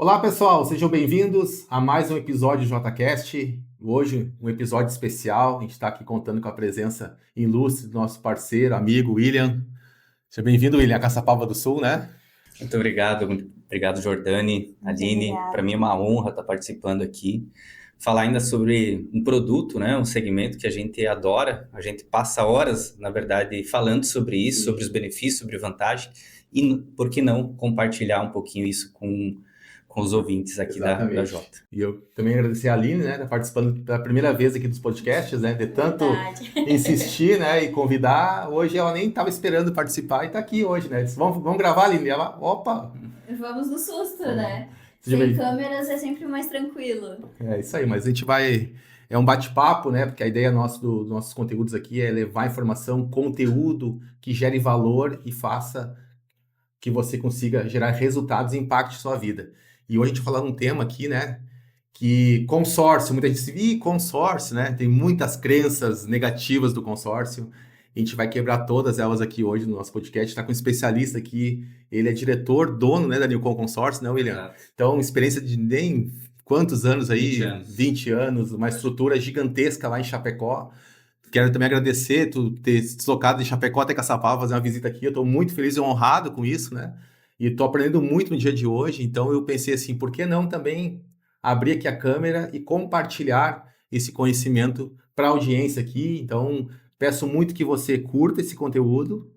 Olá, pessoal, sejam bem-vindos a mais um episódio do JCast. Hoje, um episódio especial. A gente está aqui contando com a presença ilustre do nosso parceiro, amigo William. Seja bem-vindo, William, a Caçapava do Sul, né? Muito obrigado, Jordani, Aline. Para mim é uma honra estar participando aqui. Falar ainda sobre um produto, né, um segmento que a gente adora. A gente passa horas, na verdade, falando sobre isso, sobre os benefícios, sobre vantagem. E, por que não, compartilhar um pouquinho isso com os ouvintes aqui da Jota. E eu também agradecer a Aline, né, tá participando pela primeira vez aqui dos podcasts, né, de tanto insistir, né, e convidar. Hoje ela nem estava esperando participar e está aqui hoje, né? Disse, vamos gravar, Aline? Ela, opa! Vamos no susto, né? Sem câmeras é sempre mais tranquilo. É isso aí, mas a gente vai... É um bate-papo, né? Porque a ideia nossa dos nossos conteúdos aqui é levar informação, conteúdo que gere valor e faça que você consiga gerar resultados e impacte sua vida. E hoje a gente vai falar um tema aqui, né? Que consórcio, muita gente diz, consórcio, né? Tem muitas crenças negativas do consórcio. A gente vai quebrar todas elas aqui hoje no nosso podcast. Está com um especialista aqui, ele é diretor, dono, né, da Newcom Consórcio, né, William? Exato. Então, experiência de nem quantos anos aí? 20 anos. 20 anos, uma estrutura gigantesca lá em Chapecó. Quero também agradecer tu ter se deslocado de Chapecó até Caçapava, fazer uma visita aqui. Eu estou muito feliz e honrado com isso, né? E estou aprendendo muito no dia de hoje. Então eu pensei assim, por que não também abrir aqui a câmera e compartilhar esse conhecimento para a audiência aqui? Então peço muito que você curta esse conteúdo,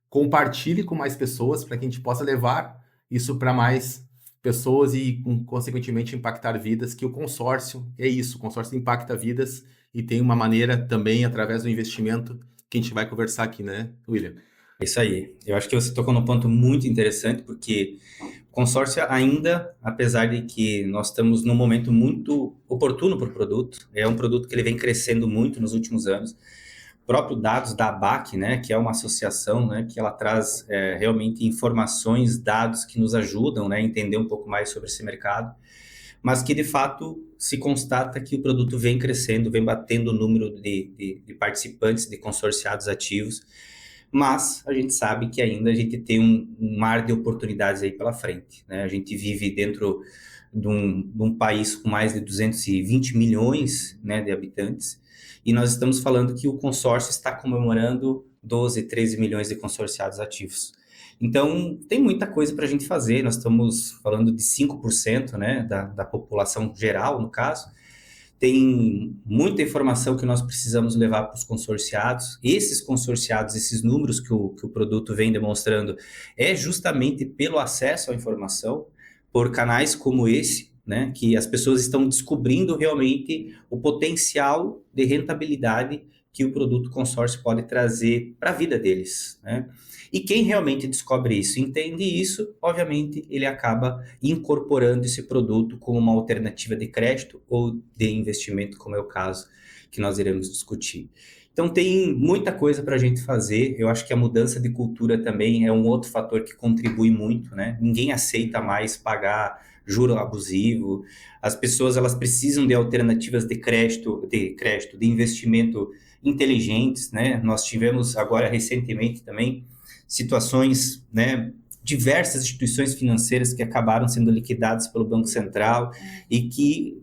compartilhe com mais pessoas para que a gente possa levar isso para mais pessoas e, consequentemente, impactar vidas, que o consórcio é isso, o consórcio impacta vidas e tem uma maneira também, através do investimento, que a gente vai conversar aqui, né, William? É isso aí. Eu acho que você tocou num ponto muito interessante, porque o consórcio ainda, apesar de que nós estamos num momento muito oportuno para o produto, é um produto que ele vem crescendo muito nos últimos anos. Próprio dados da ABAC, né, que é uma associação, né, que ela traz realmente informações, dados que nos ajudam, né, a entender um pouco mais sobre esse mercado, mas que de fato se constata que o produto vem crescendo, vem batendo o número de participantes, de consorciados ativos, mas a gente sabe que ainda a gente tem um mar de oportunidades aí pela frente, né? A gente vive dentro de um país com mais de 220 milhões, né, de habitantes, e nós estamos falando que o consórcio está comemorando 12, 13 milhões de consorciados ativos. Então, tem muita coisa para a gente fazer. Nós estamos falando de 5%, né, da população geral, no caso. Tem muita informação que nós precisamos levar para os consorciados. Esses consorciados, esses números que o produto vem demonstrando, é justamente pelo acesso à informação, por canais como esse, né, que as pessoas estão descobrindo realmente o potencial de rentabilidade que o produto consórcio pode trazer para a vida deles, né? E quem realmente descobre isso, entende isso, obviamente ele acaba incorporando esse produto como uma alternativa de crédito ou de investimento, como é o caso que nós iremos discutir. Então tem muita coisa para a gente fazer. Eu acho que a mudança de cultura também é um outro fator que contribui muito, né? Ninguém aceita mais pagar juro abusivo. As pessoas elas precisam de alternativas de crédito, de investimento inteligentes, né? Nós tivemos agora recentemente também situações, né, diversas instituições financeiras que acabaram sendo liquidadas pelo Banco Central e que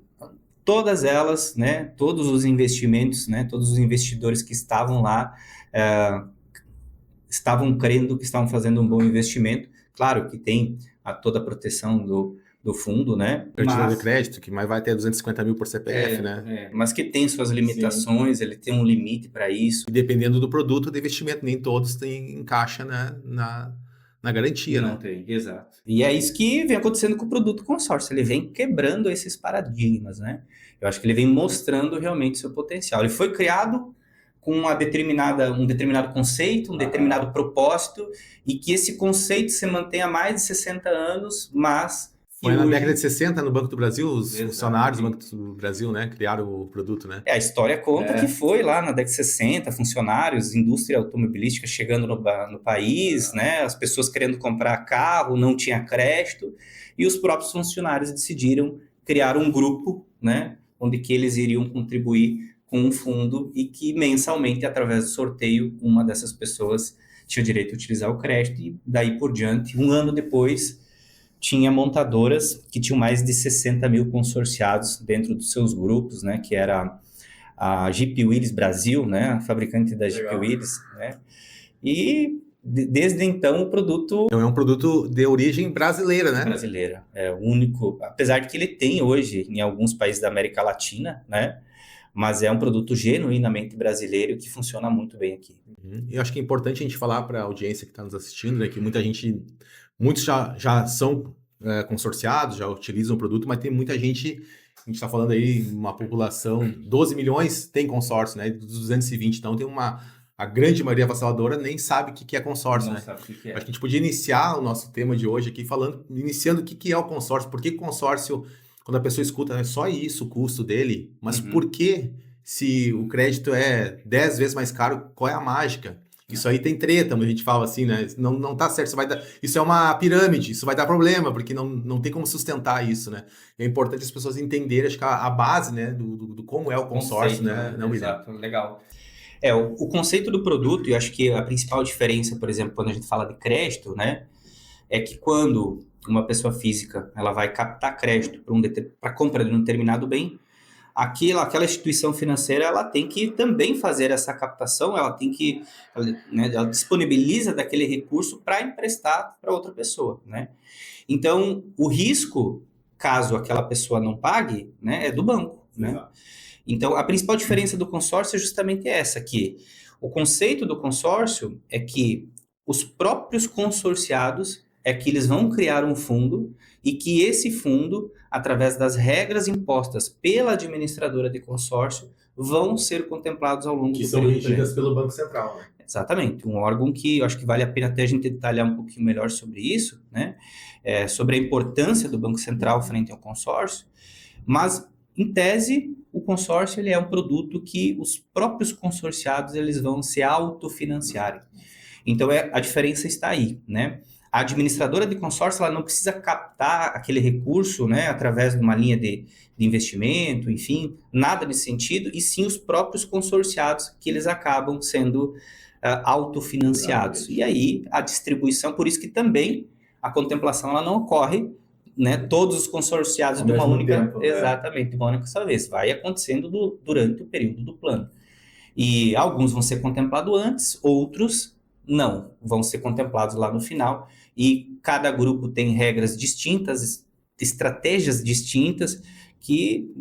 todas elas, né, todos os investimentos, né, todos os investidores que estavam lá estavam crendo que estavam fazendo um bom investimento. Claro que tem toda a proteção do fundo, né? Certidão de crédito, que mais vai até 250 mil por CPF, né? Mas que tem suas limitações, ele tem um limite para isso. E dependendo do produto de investimento, nem todos encaixa na garantia, Não né? tem, exato. E é isso que vem acontecendo com o produto consórcio, ele vem quebrando esses paradigmas, né? Eu acho que ele vem mostrando realmente seu potencial. Ele foi criado com um determinado conceito, um determinado propósito, e que esse conceito se mantém há mais de 60 anos, mas... Foi na década de 60, no Banco do Brasil, os funcionários do Banco do Brasil, né, criaram o produto, né? A história conta que foi lá na década de 60, funcionários, indústria automobilística chegando no país, né, as pessoas querendo comprar carro, não tinha crédito, e os próprios funcionários decidiram criar um grupo, né, onde que eles iriam contribuir com um fundo e que mensalmente, através do sorteio, uma dessas pessoas tinha o direito de utilizar o crédito e daí por diante, um ano depois tinha montadoras que tinham mais de 60 mil consorciados dentro dos seus grupos, né? Que era a Jeep Willys Brasil, né? A fabricante da Jeep Willys, né? E desde então o produto... Então é um produto de origem brasileira, né? Brasileira. É o único, apesar de que ele tem hoje em alguns países da América Latina, né? Mas é um produto genuinamente brasileiro que funciona muito bem aqui. Eu acho que é importante a gente falar para a audiência que está nos assistindo, né, que muitos já são consorciados, já utilizam o produto, mas tem muita gente, a gente está falando aí, uma população, 12 milhões tem consórcio, né, dos 220, então tem a grande maioria avassaladora nem sabe o que é consórcio, Não né? sabe o que é. Acho que a gente podia iniciar o nosso tema de hoje aqui iniciando o que é o consórcio, por que o consórcio, quando a pessoa escuta, é só isso o custo dele, mas por que, se o crédito é 10 vezes mais caro, qual é a mágica? Isso aí tem treta, a gente fala assim, né? Não tá certo, isso é uma pirâmide, isso vai dar problema, porque não tem como sustentar isso, né? É importante as pessoas entenderem, acho que a base, né, do como é o consórcio, né? Exato, legal. O conceito do produto, eu acho que a principal diferença, por exemplo, quando a gente fala de crédito, né, é que quando uma pessoa física ela vai captar crédito para compra de um determinado bem, aquela instituição financeira ela tem que também fazer essa captação, ela tem que, né, ela disponibiliza daquele recurso para emprestar para outra pessoa, né? Então, o risco, caso aquela pessoa não pague, né, é do banco, né? Então, a principal diferença do consórcio é justamente essa, que o conceito do consórcio é que os próprios consorciados é que eles vão criar um fundo e que esse fundo, através das regras impostas pela administradora de consórcio, vão ser contemplados ao longo do período. Que são regidas pelo Banco Central, né? Exatamente, um órgão que eu acho que vale a pena até a gente detalhar um pouquinho melhor sobre isso, né? Sobre a importância do Banco Central frente ao consórcio, mas, em tese, o consórcio ele é um produto que os próprios consorciados eles vão se autofinanciarem. Então, a diferença está aí, né? A administradora de consórcio ela não precisa captar aquele recurso, né, através de uma linha de investimento, enfim, nada nesse sentido, e sim os próprios consorciados que eles acabam sendo autofinanciados. E aí, a distribuição, por isso que também a contemplação ela não ocorre, né, todos os consorciados de uma única... tempo, exatamente, de uma única só vez. Vai acontecendo durante o período do plano. E alguns vão ser contemplados antes, outros não, vão ser contemplados lá no final. E cada grupo tem regras distintas, estratégias distintas que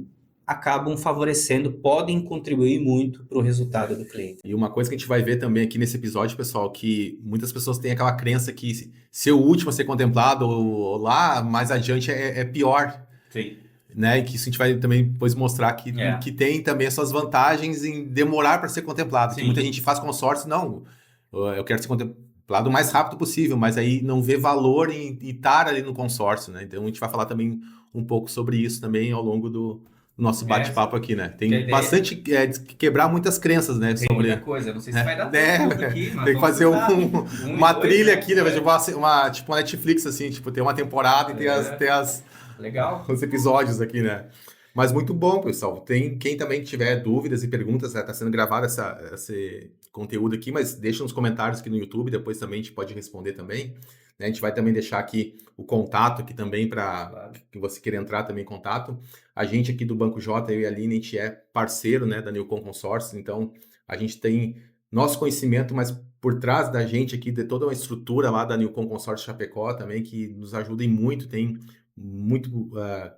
acabam favorecendo, podem contribuir muito para o resultado do cliente. E uma coisa que a gente vai ver também aqui nesse episódio, pessoal, que muitas pessoas têm aquela crença que ser o último a ser contemplado ou lá mais adiante é pior. Sim. Né? E que isso a gente vai também depois mostrar que tem também as suas vantagens em demorar para ser contemplado. Que muita gente faz consórcio, não, eu quero ser contemplado o mais rápido possível, mas aí não vê valor em estar ali no consórcio, né? Então a gente vai falar também um pouco sobre isso também ao longo do nosso bate-papo aqui, né? Tem bastante quebrar muitas crenças, né? Tem muita coisa, não sei se vai dar tudo aqui. Tem que fazer uma trilha aqui, né? Tipo uma Netflix, assim, tipo, tem uma temporada e tem Legal. os episódios aqui, né? Mas muito bom, pessoal. Tem quem também tiver dúvidas e perguntas, está sendo gravado esse conteúdo aqui, mas deixa nos comentários aqui no YouTube, depois também a gente pode responder também. A gente vai também deixar aqui o contato aqui também para que você queira entrar também em contato. A gente aqui do Banco J, eu e a Aline, a gente é parceiro, né, da Newcom Consórcios, então a gente tem nosso conhecimento, mas por trás da gente aqui, de toda uma estrutura lá da Newcom Consórcio Chapecó também, que nos ajuda muito, tem muito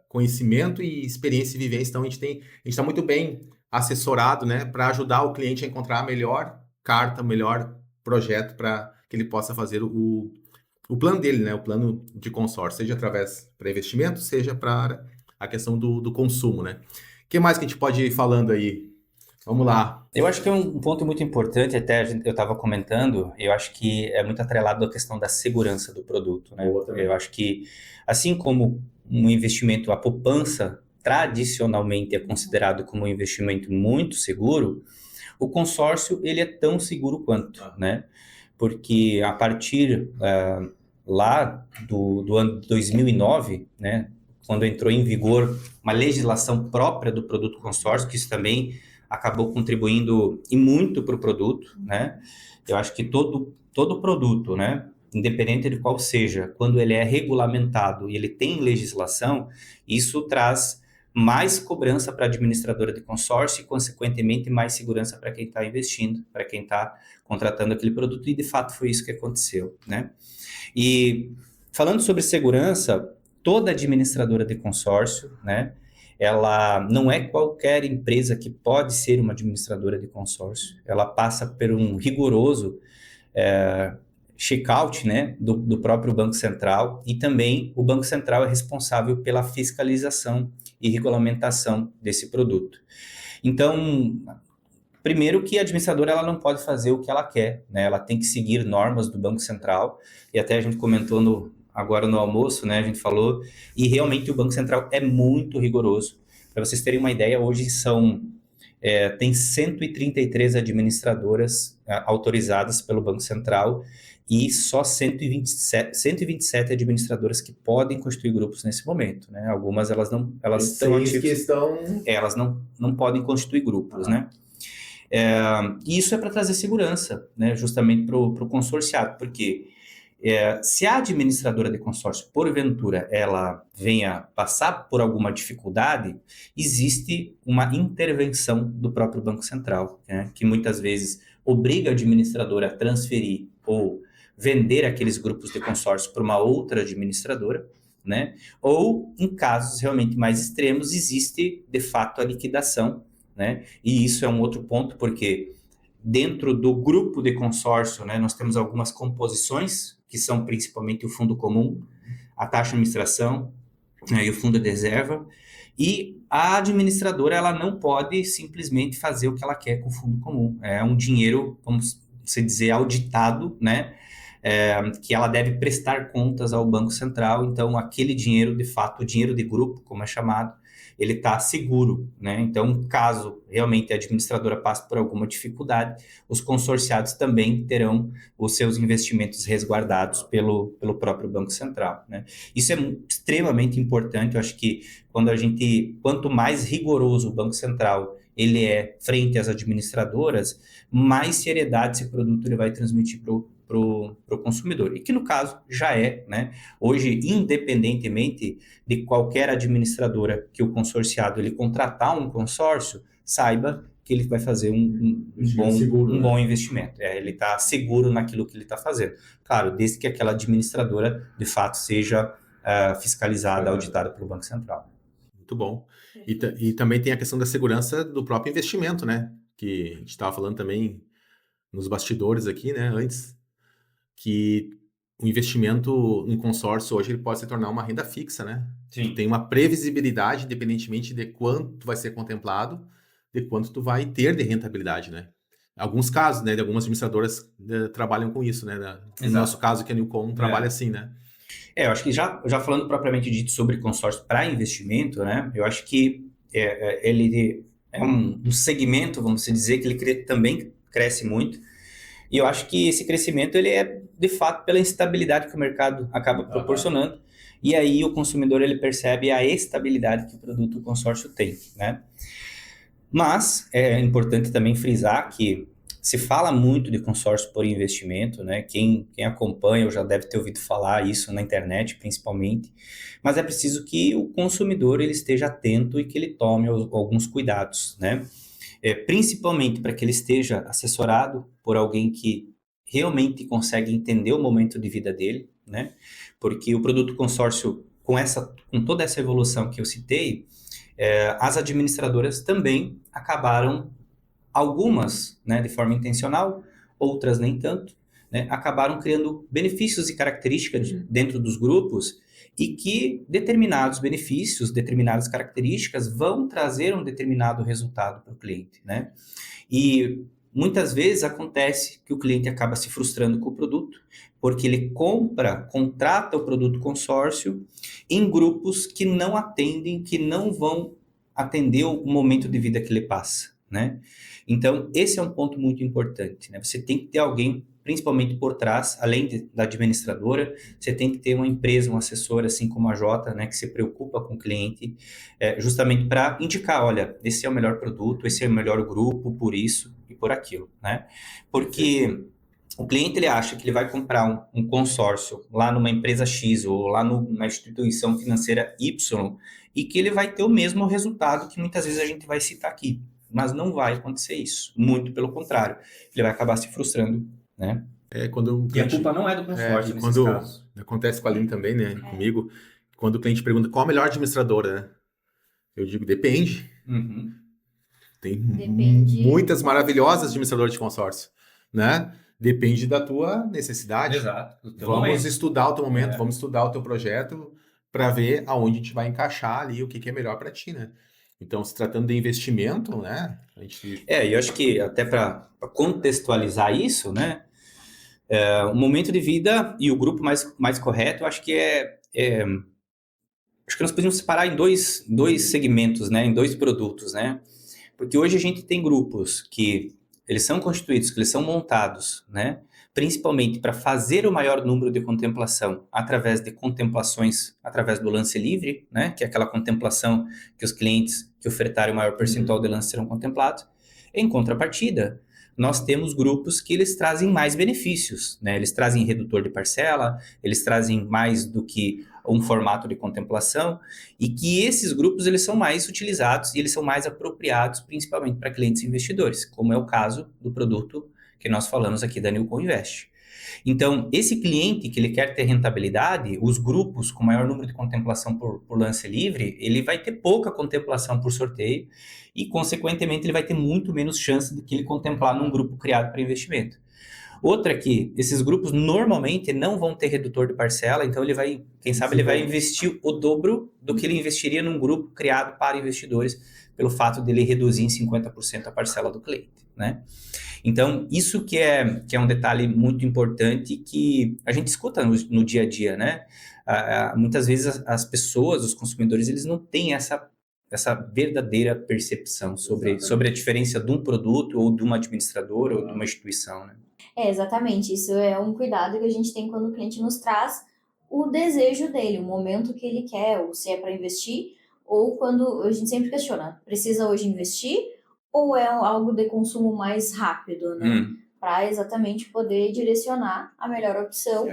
conhecimento e experiência e vivência, então a gente está muito bem assessorado, né, para ajudar o cliente a encontrar a melhor carta, o melhor projeto para que ele possa fazer o plano dele, né, o plano de consórcio, seja através para investimento, seja para a questão do consumo, né. O que mais que a gente pode ir falando aí? Vamos lá. Eu acho que é um ponto muito importante, até eu estava comentando, eu acho que é muito atrelado à questão da segurança do produto, né? Eu acho que, assim como um investimento, a poupança, tradicionalmente é considerado como um investimento muito seguro, o consórcio, ele é tão seguro quanto, né? Porque a partir lá do ano 2009, né, quando entrou em vigor uma legislação própria do produto consórcio, que isso também acabou contribuindo e muito para o produto, né? Eu acho que todo produto, né, independente de qual seja, quando ele é regulamentado e ele tem legislação, isso traz mais cobrança para a administradora de consórcio e, consequentemente, mais segurança para quem está investindo, para quem está contratando aquele produto, e de fato foi isso que aconteceu, né? E falando sobre segurança, toda administradora de consórcio, né, ela não é qualquer empresa que pode ser uma administradora de consórcio, ela passa por um rigoroso check-out, né, do próprio Banco Central, e também o Banco Central é responsável pela fiscalização e regulamentação desse produto. Então, primeiro que a administradora ela não pode fazer o que ela quer, né, ela tem que seguir normas do Banco Central, e até a gente comentou agora no almoço, né, a gente falou, e realmente o Banco Central é muito rigoroso. Para vocês terem uma ideia, hoje tem 133 administradoras autorizadas pelo Banco Central e só 127 administradoras que podem constituir grupos nesse momento, né? Algumas elas estão ativas, elas não podem constituir grupos, né? E isso é para trazer segurança, né? Justamente para o consorciado, porque se a administradora de consórcio, porventura, ela venha passar por alguma dificuldade, existe uma intervenção do próprio Banco Central, né, que muitas vezes obriga a administradora a transferir ou vender aqueles grupos de consórcio para uma outra administradora, né, ou, em casos realmente mais extremos, existe, de fato, a liquidação, né, e isso é um outro ponto, porque dentro do grupo de consórcio, né, nós temos algumas composições, que são principalmente o fundo comum, a taxa de administração, né, e o fundo de reserva, e a administradora ela não pode simplesmente fazer o que ela quer com o fundo comum. É um dinheiro, vamos dizer, auditado, né, que ela deve prestar contas ao Banco Central, então aquele dinheiro, de fato, o dinheiro de grupo, como é chamado, ele está seguro, né? Então, caso realmente a administradora passe por alguma dificuldade, os consorciados também terão os seus investimentos resguardados pelo próprio Banco Central, né? Isso é extremamente importante. Eu acho que quanto mais rigoroso o Banco Central ele é frente às administradoras, mais seriedade esse produto ele vai transmitir para o consumidor, e que no caso já é, né? Hoje, independentemente de qualquer administradora que o consorciado ele contratar um consórcio, saiba que ele vai fazer um bom investimento. Ele está seguro naquilo que ele está fazendo. Claro, desde que aquela administradora, de fato, seja fiscalizada, auditada pelo Banco Central. Muito bom. E também tem a questão da segurança do próprio investimento, né? Que a gente estava falando também nos bastidores aqui, né? Antes, que o investimento em consórcio hoje ele pode se tornar uma renda fixa, né? Sim. Tu tem uma previsibilidade, independentemente de quanto vai ser contemplado, de quanto tu vai ter de rentabilidade, né? Alguns casos, né? De algumas administradoras trabalham com isso, né? No nosso caso, que a Newcom trabalha assim, né? Eu acho que já falando propriamente dito sobre consórcio para investimento, né? Eu acho que ele é um segmento, vamos dizer, que ele também cresce muito. E eu acho que esse crescimento ele é, de fato, pela instabilidade que o mercado acaba proporcionando. E aí o consumidor ele percebe a estabilidade que o produto consórcio tem, né? Mas é importante também frisar que se fala muito de consórcio por investimento, né? Quem acompanha já deve ter ouvido falar isso na internet, principalmente. Mas é preciso que o consumidor ele esteja atento e que ele tome alguns cuidados, né? Principalmente para que ele esteja assessorado por alguém que realmente consegue entender o momento de vida dele, né? Porque o produto consórcio, com toda essa evolução que eu citei, as administradoras também acabaram, algumas, né, de forma intencional, outras nem tanto, né, acabaram criando benefícios e características dentro dos grupos, e que determinados benefícios, determinadas características vão trazer um determinado resultado para o cliente, né? E muitas vezes acontece que o cliente acaba se frustrando com o produto, porque ele contrata o produto consórcio em grupos que não atendem, que não vão atender o momento de vida que ele passa, né? Então, esse é um ponto muito importante, né? Você tem que ter alguém, principalmente por trás, além da administradora, você tem que ter uma empresa, um assessor, assim como a Jota, né, que se preocupa com o cliente, justamente para indicar, olha, esse é o melhor produto, esse é o melhor grupo, por isso e por aquilo, né? Porque o cliente ele acha que ele vai comprar um consórcio lá numa empresa X ou lá na instituição financeira Y e que ele vai ter o mesmo resultado que muitas vezes a gente vai citar aqui. Mas não vai acontecer isso. Muito pelo contrário. Ele vai acabar se frustrando, né? Quando E a culpa não é do consórcio nesses casos. Acontece com a Aline também, né? Comigo. Quando o cliente pergunta qual a melhor administradora, né? Eu digo, depende. Uhum. Tem Depende. muitas maravilhosas administradoras de consórcio, né? Depende da tua necessidade. Exato. Do teu Vamos momento. estudar o teu momento, É. vamos estudar o teu projeto para ver aonde a gente vai encaixar ali o que é melhor para ti, né? Então, se tratando de investimento, né? Eu acho que até para contextualizar isso, né? O momento de vida e o grupo mais correto, eu acho que acho que nós podemos separar em dois segmentos, né? Em dois produtos, né? Porque hoje a gente tem grupos que eles são constituídos, que eles são montados, né? Principalmente para fazer o maior número de contemplação através de contemplações, através do lance livre, né? Que é aquela contemplação que os clientes que ofertarem o maior percentual de lance serão contemplados. Em contrapartida, nós temos grupos que eles trazem mais benefícios, né? Eles trazem redutor de parcela, eles trazem mais do que um formato de contemplação, e que esses grupos eles são mais utilizados e eles são mais apropriados principalmente para clientes investidores, como é o caso do produto que nós falamos aqui da Newcom Invest. Então, esse cliente que ele quer ter rentabilidade, os grupos com maior número de contemplação por lance livre, ele vai ter pouca contemplação por sorteio e, consequentemente, ele vai ter muito menos chance de que ele contemplar num grupo criado para investimento. Outra é que esses grupos normalmente não vão ter redutor de parcela, então ele vai, quem sabe, ele vai investir o dobro do que ele investiria num grupo criado para investidores, pelo fato dele reduzir em 50% a parcela do cliente, né? Então, isso que é um detalhe muito importante que a gente escuta no dia a dia, né? Muitas vezes as pessoas, os consumidores, eles não têm essa verdadeira percepção sobre a diferença de um produto ou de uma administradora ou de uma instituição, né? Exatamente. Isso é um cuidado que a gente tem quando o cliente nos traz o desejo dele, o momento que ele quer, ou se é para investir, ou quando a gente sempre questiona, precisa hoje investir ou é algo de consumo mais rápido, né? Para exatamente poder direcionar a melhor opção,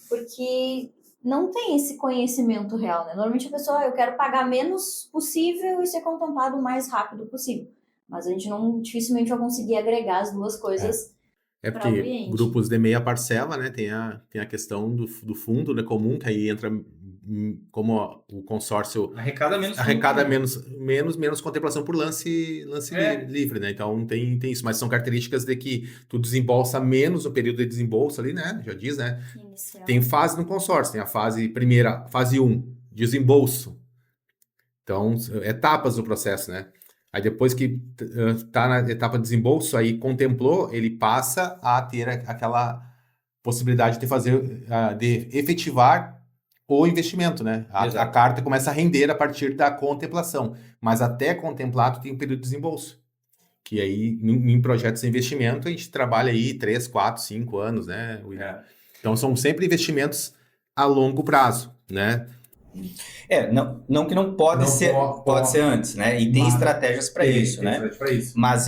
porque não tem esse conhecimento real, né? Normalmente a pessoa, eu quero pagar menos possível e ser contemplado o mais rápido possível, mas a gente dificilmente vai conseguir agregar as duas coisas. Porque grupos de meia parcela, né, tem a questão do fundo, né, comum, que aí entra como o consórcio arrecada menos contemplação por lance livre, né? Então tem isso, mas são características de que tu desembolsa menos no período de desembolso ali, né? Já diz, né? Inicial. Tem fase no consórcio, tem a fase 1, desembolso. Então, etapas do processo, né? Aí depois que está na etapa de desembolso, aí contemplou, ele passa a ter aquela possibilidade de efetivar o investimento, né? A carta começa a render a partir da contemplação, mas até contemplado tem um período de desembolso, que aí em projetos de investimento a gente trabalha aí 3, 4, 5 anos, né? Então são sempre investimentos a longo prazo, né? Não que não pode ser antes, né? E tem estratégias para isso, né? Mas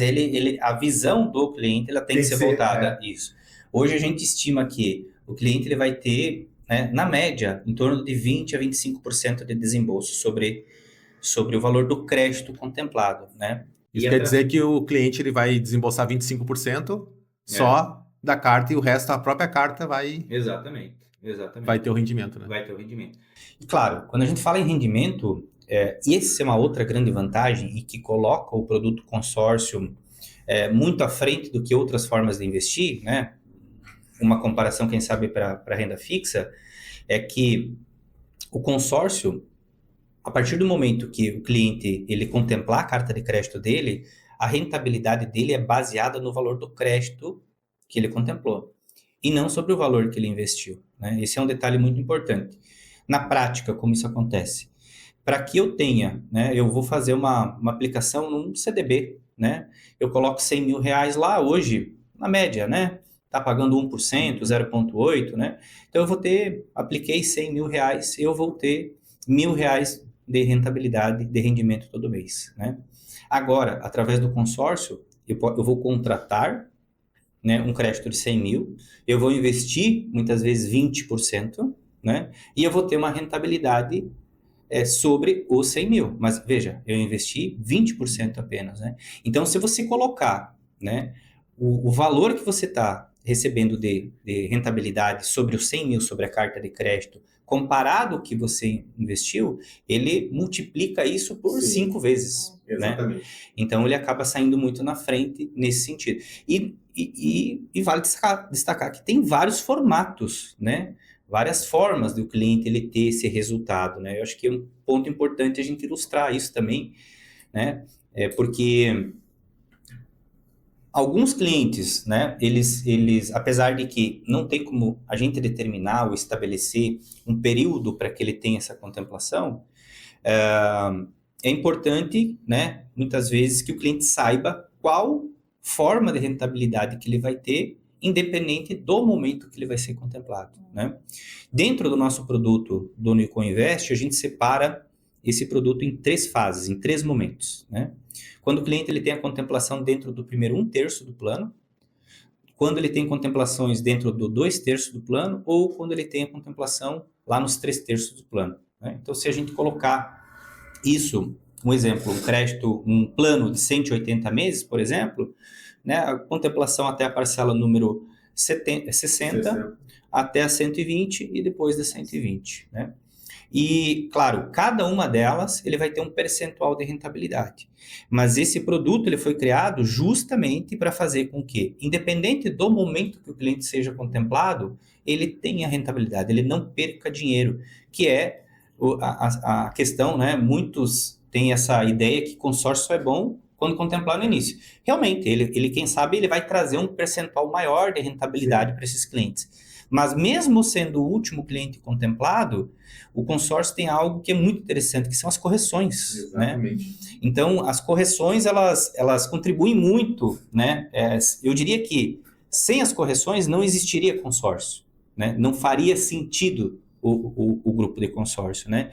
a visão do cliente ela tem que ser voltada a isso. Hoje a gente estima que o cliente ele vai ter, né, na média, em torno de 20% a 25% de desembolso sobre o valor do crédito contemplado, né? Isso quer dizer que o cliente ele vai desembolsar 25% só da carta e o resto a própria carta vai... Exatamente. Vai ter o rendimento, né? Vai ter o rendimento. E claro, quando a gente fala em rendimento, essa é uma outra grande vantagem e que coloca o produto consórcio muito à frente do que outras formas de investir, né? Uma comparação, quem sabe, para renda fixa, é que o consórcio, a partir do momento que o cliente ele contemplar a carta de crédito dele, a rentabilidade dele é baseada no valor do crédito que ele contemplou e não sobre o valor que ele investiu, né? Esse é um detalhe muito importante. Na prática, como isso acontece? Para que eu tenha, né, eu vou fazer uma aplicação num CDB, né? Eu coloco 100 mil reais lá hoje, na média, né? Está pagando 1%, 0,8%, né? Então eu apliquei 100 mil reais, eu vou ter R$1.000 de rentabilidade, de rendimento todo mês, né? Agora, através do consórcio, eu vou contratar, né, um crédito de 100 mil, eu vou investir muitas vezes 20%, né, e eu vou ter uma rentabilidade sobre os 100 mil. Mas veja, eu investi 20% apenas, né? Então, se você colocar, né, o valor que você está recebendo de rentabilidade sobre os 100 mil sobre a carta de crédito, comparado ao que você investiu, ele multiplica isso por 5 vezes. Exatamente. Né? Então, ele acaba saindo muito na frente nesse sentido. E vale destacar que tem vários formatos, né? Várias formas do cliente ele ter esse resultado, né? Eu acho que é um ponto importante a gente ilustrar isso também, né? Porque alguns clientes, né? Eles, apesar de que não tem como a gente determinar ou estabelecer um período para que ele tenha essa contemplação, é importante, né? Muitas vezes que o cliente saiba qual forma de rentabilidade que ele vai ter, independente do momento que ele vai ser contemplado, né? Dentro do nosso produto do Nico Invest, a gente separa esse produto em 3 fases, em 3 momentos, né? Quando o cliente ele tem a contemplação dentro do primeiro 1/3 do plano, quando ele tem contemplações dentro do 2/3 do plano, ou quando ele tem a contemplação lá nos 3/3 do plano, né? Então, se a gente colocar isso, um exemplo, um crédito, um plano de 180 meses, por exemplo, né, a contemplação até a parcela número 60, até a 120 e depois da 120, né? E, claro, cada uma delas ele vai ter um percentual de rentabilidade. Mas esse produto ele foi criado justamente para fazer com que, independente do momento que o cliente seja contemplado, ele tenha rentabilidade, ele não perca dinheiro, que é a questão, né? Muitos têm essa ideia que consórcio é bom quando contemplar no início. Realmente, ele quem sabe, ele vai trazer um percentual maior de rentabilidade para esses clientes. Mas mesmo sendo o último cliente contemplado, o consórcio tem algo que é muito interessante, que são as correções. Exatamente. Né? Então, as correções, elas contribuem muito, né? Eu diria que sem as correções não existiria consórcio, né? Não faria sentido o grupo de consórcio, né?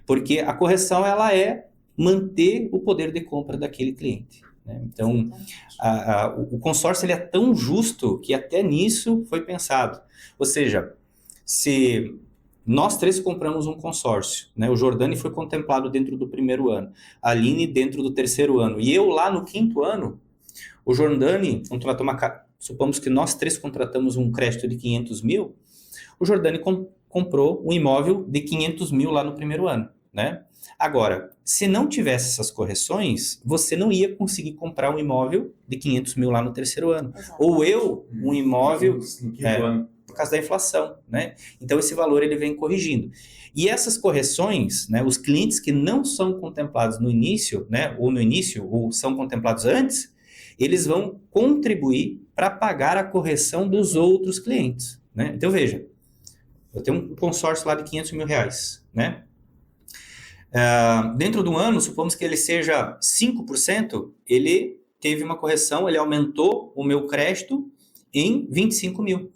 Porque a correção, ela é manter o poder de compra daquele cliente, né? Então, o consórcio ele é tão justo que até nisso foi pensado. Ou seja, se nós 3 compramos um consórcio, né? O Jordani foi contemplado dentro do primeiro ano, a Aline dentro do terceiro ano, e eu lá no 5º ano, o Jordani contratou supomos que nós 3 contratamos um crédito de 500 mil, o Jordani comprou um imóvel de 500 mil lá no primeiro ano, né? Agora, se não tivesse essas correções, você não ia conseguir comprar um imóvel de 500 mil lá no terceiro ano. Exato. Ou eu, um imóvel por causa da inflação, né? Então, esse valor ele vem corrigindo. E essas correções, né, os clientes que não são contemplados no início, né, ou são contemplados antes, eles vão contribuir para pagar a correção dos outros clientes, né? Então, veja, eu tenho um consórcio lá de 500 mil reais, né? Dentro do ano, supomos que ele seja 5%, ele teve uma correção, ele aumentou o meu crédito em 25 mil.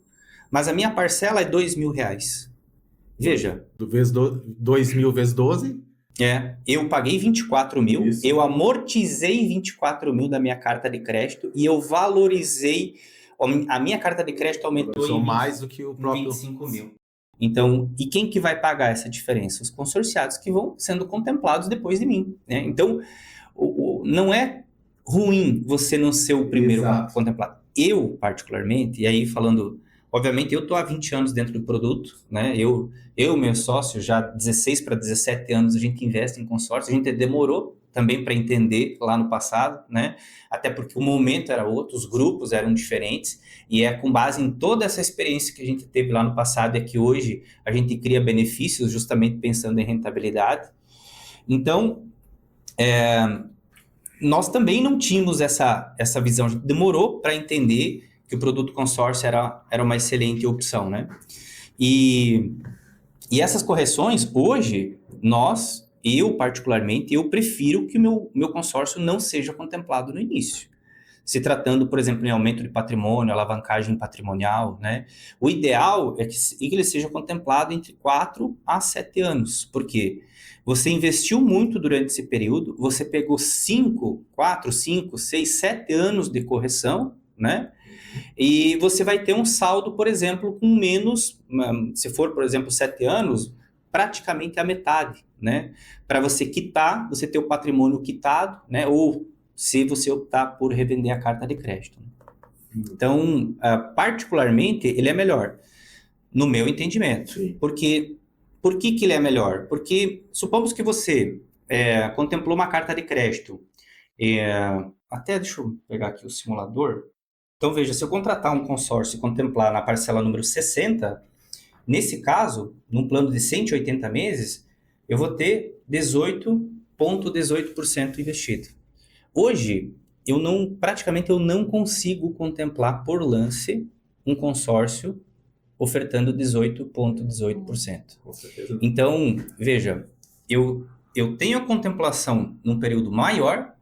Mas a minha parcela é 2 mil reais. Veja. 2 mil vezes 12? Eu paguei 24 mil, isso. Eu amortizei 24 mil da minha carta de crédito e eu valorizei, a minha carta de crédito aumentou em mais do que o próprio 25 mil. Então, e quem que vai pagar essa diferença? Os consorciados que vão sendo contemplados depois de mim, né? Então, não é ruim você não ser o primeiro contemplado. Eu, particularmente, e aí falando, obviamente, eu estou há 20 anos dentro do produto, né? Eu meu sócio, já 16 para 17 anos, a gente investe em consórcio, a gente demorou também para entender lá no passado, né? Até porque o momento era outro, os grupos eram diferentes, e é com base em toda essa experiência que a gente teve lá no passado, é que hoje a gente cria benefícios justamente pensando em rentabilidade. Então, nós também não tínhamos essa visão, a gente demorou para entender que o produto consórcio era uma excelente opção, né? E essas correções, hoje, eu particularmente, eu prefiro que o meu consórcio não seja contemplado no início. Se tratando, por exemplo, em aumento de patrimônio, alavancagem patrimonial, né? O ideal é que ele seja contemplado entre 4 a 7 anos, porque você investiu muito durante esse período, você pegou 4, 5, 6, 7 anos de correção, né? E você vai ter um saldo, por exemplo, com menos, se for, por exemplo, 7 anos, praticamente a metade, né? Para você quitar, você ter o patrimônio quitado, né? Ou se você optar por revender a carta de crédito. Então, particularmente, ele é melhor, no meu entendimento. Sim. Porque, por que ele é melhor? Porque, supomos que você contemplou uma carta de crédito. Até deixa eu pegar aqui o simulador. Então, veja, se eu contratar um consórcio e contemplar na parcela número 60, nesse caso, num plano de 180 meses, eu vou ter 18,18% investido. Hoje, praticamente eu não consigo contemplar por lance um consórcio ofertando 18,18%. Com certeza. Então, veja, eu tenho a contemplação num período maior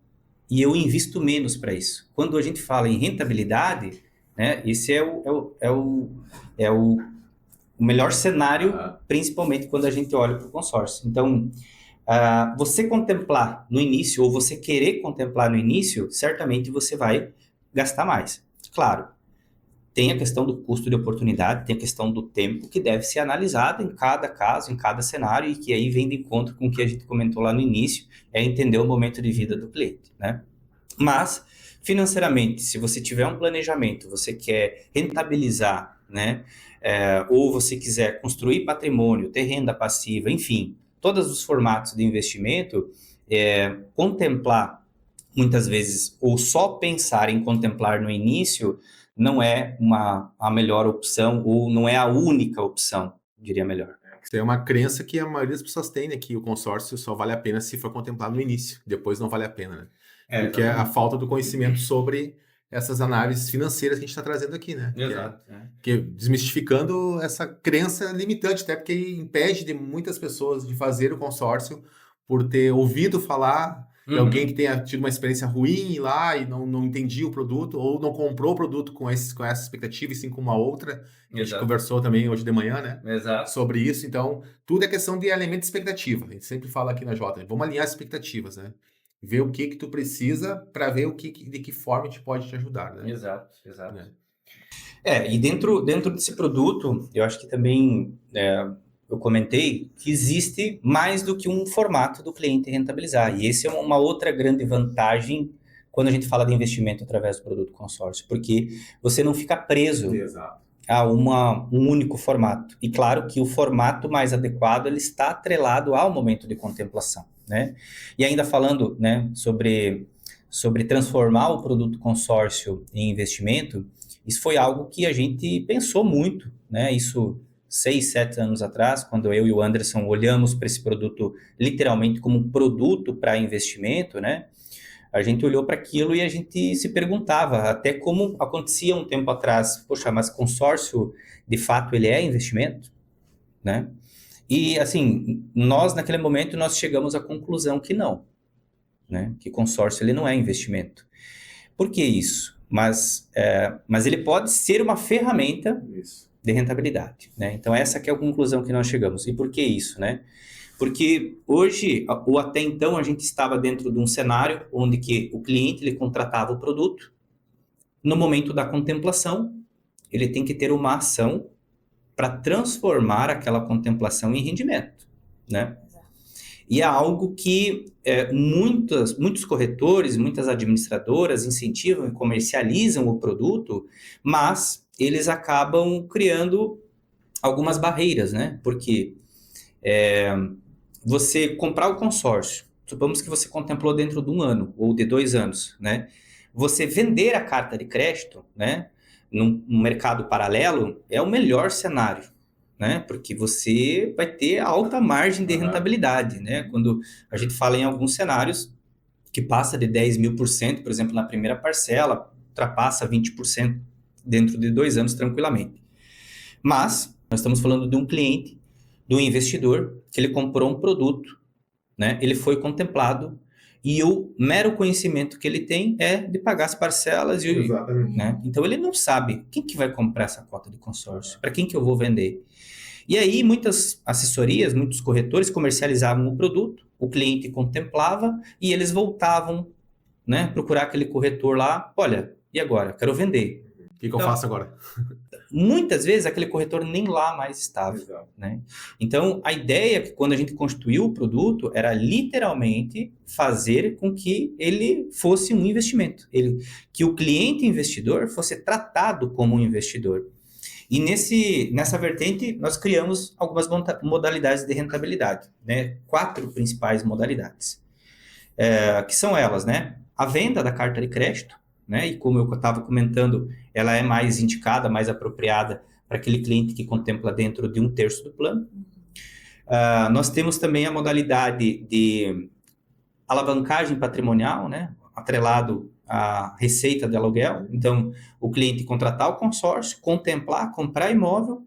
e eu invisto menos para isso. Quando a gente fala em rentabilidade, né, esse é o melhor cenário, principalmente quando a gente olha para o consórcio. Então, você contemplar no início, ou você querer contemplar no início, certamente você vai gastar mais. Claro, tem a questão do custo de oportunidade, tem a questão do tempo que deve ser analisado em cada caso, em cada cenário, e que aí vem de encontro com o que a gente comentou lá no início, é entender o momento de vida do cliente, né? Mas, financeiramente, se você tiver um planejamento, você quer rentabilizar, né? Ou você quiser construir patrimônio, ter renda passiva, enfim, todos os formatos de investimento, contemplar, muitas vezes, ou só pensar em contemplar no início, não é a melhor opção, ou não é a única opção, diria melhor. Isso é uma crença que a maioria das pessoas tem, né? Que o consórcio só vale a pena se for contemplado no início. Depois não vale a pena, né? Porque é a falta do conhecimento sobre essas análises financeiras que a gente está trazendo aqui, né? Exato. Que desmistificando essa crença limitante, até porque impede de muitas pessoas de fazer o consórcio por ter ouvido falar de alguém que tenha tido uma experiência ruim lá e não entendia o produto, ou não comprou o produto com essa expectativa, e sim com uma outra. A gente conversou também hoje de manhã, né? Exato. Sobre isso. Então, tudo é questão de alinhamento de expectativa. A gente sempre fala aqui na Jota, vamos alinhar as expectativas, né? Ver o que tu precisa para ver de que forma a gente pode te ajudar, né? Exato. E dentro desse produto, eu acho que também eu comentei que existe mais do que um formato do cliente rentabilizar. E esse é uma outra grande vantagem quando a gente fala de investimento através do produto consórcio, porque você não fica preso a um único formato. E claro que o formato mais adequado ele está atrelado ao momento de contemplação, né? E ainda falando, né, sobre transformar o produto consórcio em investimento, isso foi algo que a gente pensou muito, né? Isso 6, 7 anos atrás, quando eu e o Anderson olhamos para esse produto literalmente como um produto para investimento, né? A gente olhou para aquilo e a gente se perguntava, até como acontecia um tempo atrás, poxa, mas consórcio, de fato, ele é investimento, né? E, assim, naquele momento, nós chegamos à conclusão que não, né? Que consórcio, ele não é investimento. Por que isso? Mas ele pode ser uma ferramenta de rentabilidade, né? Então, essa que é a conclusão que nós chegamos. E por que isso, né? Porque hoje, ou até então, a gente estava dentro de um cenário onde que o cliente ele contratava o produto, no momento da contemplação, ele tem que ter uma ação para transformar aquela contemplação em rendimento, né? E é algo que muitos corretores, muitas administradoras incentivam e comercializam o produto, mas eles acabam criando algumas barreiras, né? Porque você comprar o consórcio, supomos que você contemplou dentro de 1 ano ou de 2 anos, né? Você vender a carta de crédito, né? Num mercado paralelo é o melhor cenário, né? Porque você vai ter alta margem de rentabilidade, né? Quando a gente fala em alguns cenários que passa de 10.000%, por exemplo, na primeira parcela, ultrapassa 20% dentro de 2 anos tranquilamente. Mas nós estamos falando de um cliente, de um investidor, que ele comprou um produto, né? Ele foi contemplado e o mero conhecimento que ele tem é de pagar as parcelas. Né? Então, ele não sabe quem que vai comprar essa cota de consórcio, para quem que eu vou vender. E aí, muitas assessorias, muitos corretores comercializavam o produto, o cliente contemplava e eles voltavam, né, procurar aquele corretor lá, olha, e agora? Quero vender. que eu Então, faço agora? muitas vezes aquele corretor nem lá mais estava, Exato. né? Então, a ideia que quando a gente constituiu o produto era literalmente fazer com que ele fosse um investimento, que o cliente investidor fosse tratado como um investidor. E nessa vertente, nós criamos algumas modalidades de rentabilidade, né? 4 principais modalidades, que são elas, né? A venda da carta de crédito, né? E como eu estava comentando, ela é mais indicada, mais apropriada para aquele cliente que contempla dentro de 1/3 do plano. Nós temos também a modalidade de alavancagem patrimonial, né? Atrelado à receita de aluguel. Então, o cliente contratar o consórcio, contemplar, comprar imóvel,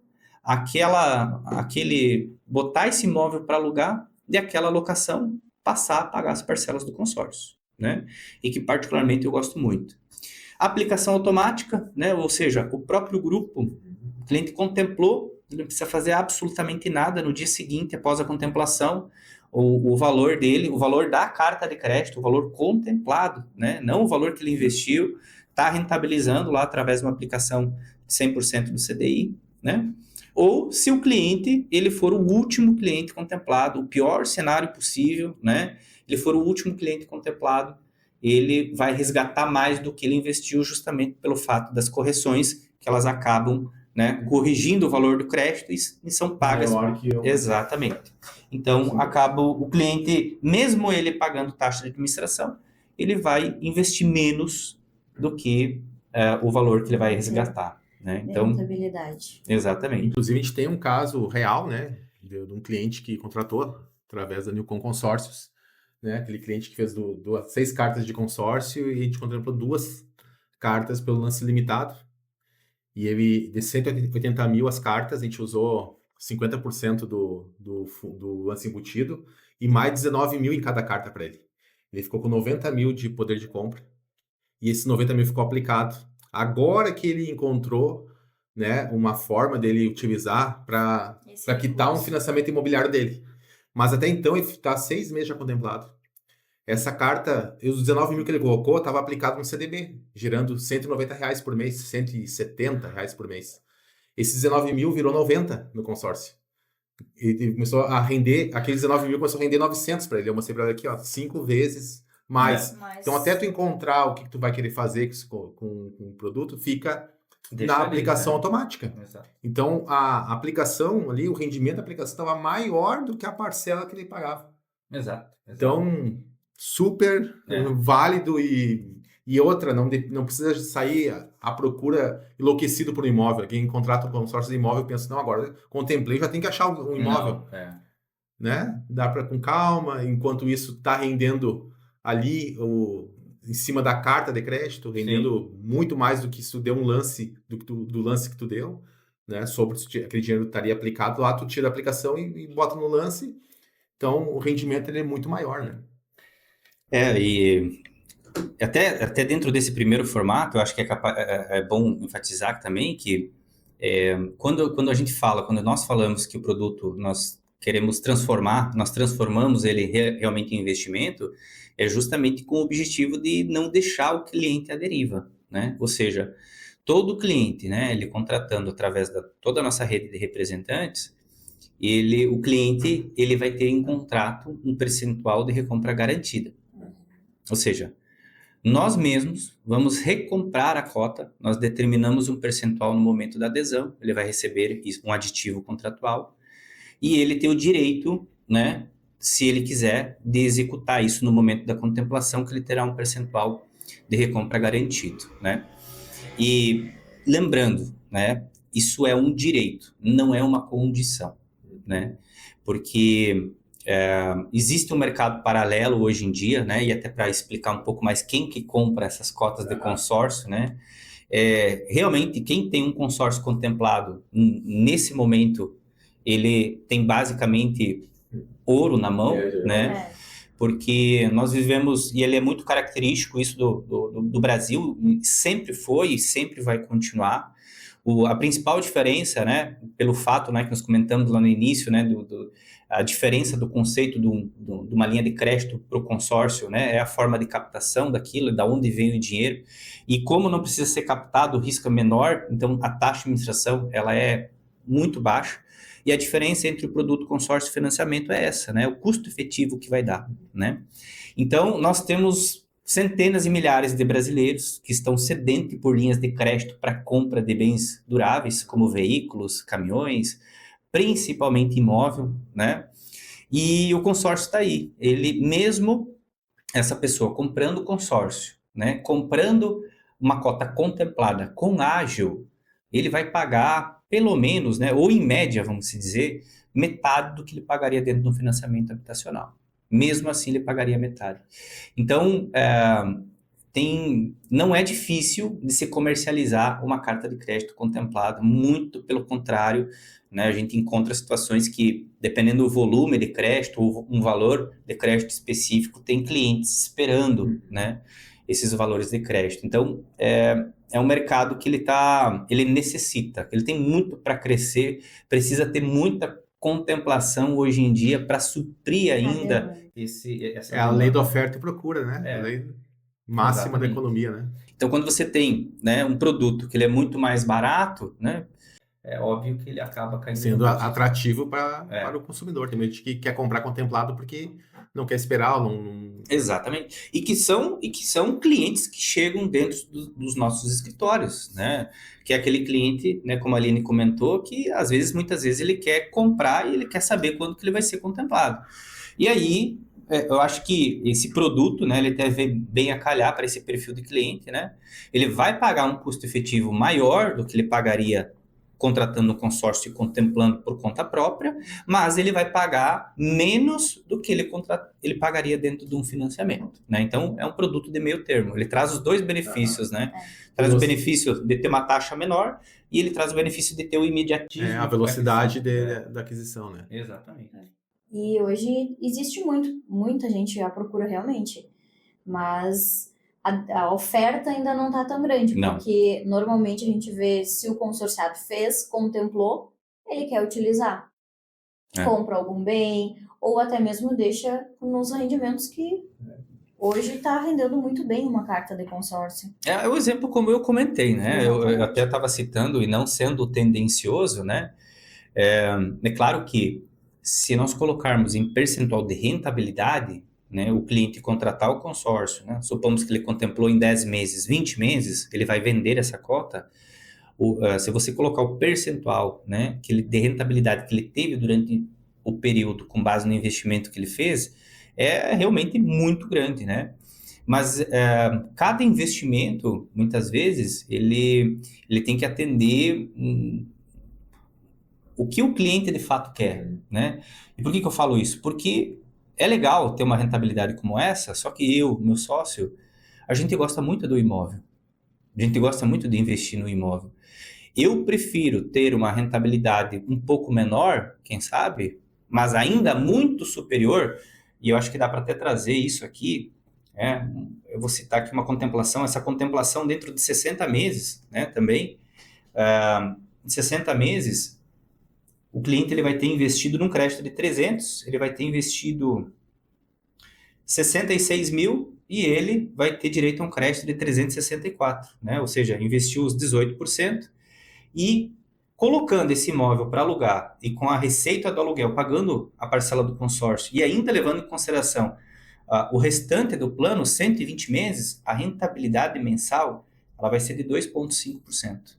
botar esse imóvel para alugar e aquela locação passar a pagar as parcelas do consórcio, né? E que particularmente eu gosto muito. Aplicação automática, né? Ou seja, o próprio grupo, o cliente contemplou, ele não precisa fazer absolutamente nada no dia seguinte, após a contemplação, o valor dele, o valor da carta de crédito, o valor contemplado, né? Não o valor que ele investiu, está rentabilizando lá através de uma aplicação de 100% do CDI, né? Ou se o cliente, ele for o último cliente contemplado, o pior cenário possível, né? Ele for o último cliente contemplado, ele vai resgatar mais do que ele investiu justamente pelo fato das correções que elas acabam, né, corrigindo o valor do crédito e são pagas. Maior que eu. Exatamente. Então, acaba o cliente, mesmo ele pagando taxa de administração, ele vai investir menos do que o valor que ele vai resgatar, né? Então, Rentabilidade. exatamente. Inclusive, a gente tem um caso real, né, de um cliente que contratou através da Newcom Consórcios, né, aquele cliente que fez 6 cartas de consórcio e a gente contemplou 2 cartas pelo lance limitado. E ele, de 180 mil as cartas, a gente usou 50% do lance embutido e mais 19 mil em cada carta para ele. Ele ficou com 90 mil de poder de compra e esses 90 mil ficou aplicado. Agora que ele encontrou, né, uma forma dele utilizar para quitar um financiamento imobiliário dele. Mas até então ele está 6 meses já contemplado. Essa carta, os 19 mil que ele colocou, estava aplicado no CDB, gerando R$190 por mês, R$170 por mês. Esses 19 mil virou 90 no consórcio. Ele começou a render, aqueles 19 mil começou a render 900 para ele. Eu mostrei para ele aqui, ó, 5 vezes mais. Então, até tu encontrar o que tu vai querer fazer com o produto, fica na aplicação automática. Exato. Então, a aplicação ali, o rendimento da aplicação estava maior do que a parcela que ele pagava. Exato. Então, super válido e outra, não precisa sair à procura enlouquecido por um imóvel. Quem contrata um consórcio de imóvel pensa, não, agora contemplei, já tem que achar um imóvel. Não, né? Dá para com calma, enquanto isso está rendendo ali em cima da carta de crédito, rendendo muito mais do que isso deu um lance, do lance que tu deu, né? Sobre aquele dinheiro estaria aplicado lá, tu tira a aplicação e bota no lance. Então, o rendimento ele é muito maior, né? E até dentro desse primeiro formato, eu acho que é bom enfatizar também que quando nós falamos que o produto nós queremos transformar, nós transformamos ele realmente em investimento, é justamente com o objetivo de não deixar o cliente à deriva, né? Ou seja, todo cliente, né, ele contratando através da toda a nossa rede de representantes, o cliente ele vai ter em contrato um percentual de recompra garantida. Ou seja, nós mesmos vamos recomprar a cota, nós determinamos um percentual no momento da adesão, ele vai receber um aditivo contratual e ele tem o direito, né, se ele quiser, de executar isso no momento da contemplação, que ele terá um percentual de recompra garantido, né? E lembrando, né, isso é um direito, não é uma condição, né? Porque existe um mercado paralelo hoje em dia, né? E até para explicar um pouco mais quem que compra essas cotas de consórcio, né? Realmente, quem tem um consórcio contemplado, nesse momento, ele tem basicamente ouro na mão, né? Porque nós vivemos, e ele é muito característico isso do Brasil, sempre foi e sempre vai continuar, A principal diferença, né, pelo fato, né, que nós comentamos lá no início, né, a diferença do conceito de uma linha de crédito para o consórcio, né, é a forma de captação daquilo, da onde vem o dinheiro, e como não precisa ser captado, o risco é menor, então a taxa de administração ela é muito baixa, e a diferença entre o produto consórcio e financiamento é essa, né, o custo efetivo que vai dar, né. Então, nós temos centenas e milhares de brasileiros que estão sedentos por linhas de crédito para compra de bens duráveis, como veículos, caminhões, principalmente imóvel, né? E o consórcio está aí. Ele mesmo, essa pessoa comprando o consórcio, né? Comprando uma cota contemplada com ágil, ele vai pagar pelo menos, né? Ou em média, vamos dizer, metade do que ele pagaria dentro de um financiamento habitacional. Mesmo assim, ele pagaria metade. Então, não é difícil de se comercializar uma carta de crédito contemplada, muito pelo contrário, né? A gente encontra situações que, dependendo do volume de crédito ou um valor de crédito específico, tem clientes esperando, né, esses valores de crédito. Então, é um mercado que ele necessita, ele tem muito para crescer, precisa ter muita contemplação hoje em dia para suprir ainda essa É a lei da oferta e procura, né? A lei máxima da economia, né? Então, quando você tem, né, um produto que ele é muito mais barato, né, é óbvio que ele acaba caindo sendo atrativo para o consumidor. Tem gente que quer comprar contemplado porque não quer esperar. Exatamente. E que são clientes que chegam dentro dos nossos escritórios, né? Que é aquele cliente, né, como a Aline comentou, que muitas vezes ele quer comprar e ele quer saber quando que ele vai ser contemplado. E aí, eu acho que esse produto, né, ele deve bem a calhar para esse perfil de cliente, né? Ele vai pagar um custo efetivo maior do que ele pagaria contratando um consórcio e contemplando por conta própria, mas ele vai pagar menos do que ele pagaria dentro de um financiamento, né? Então, é um produto de meio termo. Ele traz os dois benefícios, né? Traz o benefício de ter uma taxa menor e ele traz o benefício de ter o imediatismo. A velocidade da aquisição, né? Exatamente. E hoje existe muita gente à procura realmente, mas a oferta ainda não está tão grande, porque normalmente a gente vê se o consorciado contemplou, ele quer utilizar. Compra algum bem, ou até mesmo deixa nos rendimentos que hoje está rendendo muito bem uma carta de consórcio. É o exemplo como eu comentei, né? Eu até estava citando, e não sendo tendencioso, né? É claro que se nós colocarmos em percentual de rentabilidade, né, o cliente contratar o consórcio, né, supomos que ele contemplou em 10 meses, 20 meses, ele vai vender essa cota, se você colocar o percentual, né, de rentabilidade que ele teve durante o período com base no investimento que ele fez, é realmente muito grande, né? Mas cada investimento, muitas vezes, ele tem que atender o que o cliente de fato quer, né? E por que eu falo isso? Porque é legal ter uma rentabilidade como essa, só que meu sócio, a gente gosta muito do imóvel. A gente gosta muito de investir no imóvel. Eu prefiro ter uma rentabilidade um pouco menor, quem sabe, mas ainda muito superior, e eu acho que dá para até trazer isso aqui, eu vou citar aqui essa contemplação dentro de 60 meses, né, também. Em 60 meses, o cliente ele vai ter investido num crédito de 300, ele vai ter investido 66 mil e ele vai ter direito a um crédito de 364, né? Ou seja, investiu os 18% e colocando esse imóvel para alugar e com a receita do aluguel, pagando a parcela do consórcio e ainda levando em consideração o restante do plano, 120 meses, a rentabilidade mensal ela vai ser de 2,5%.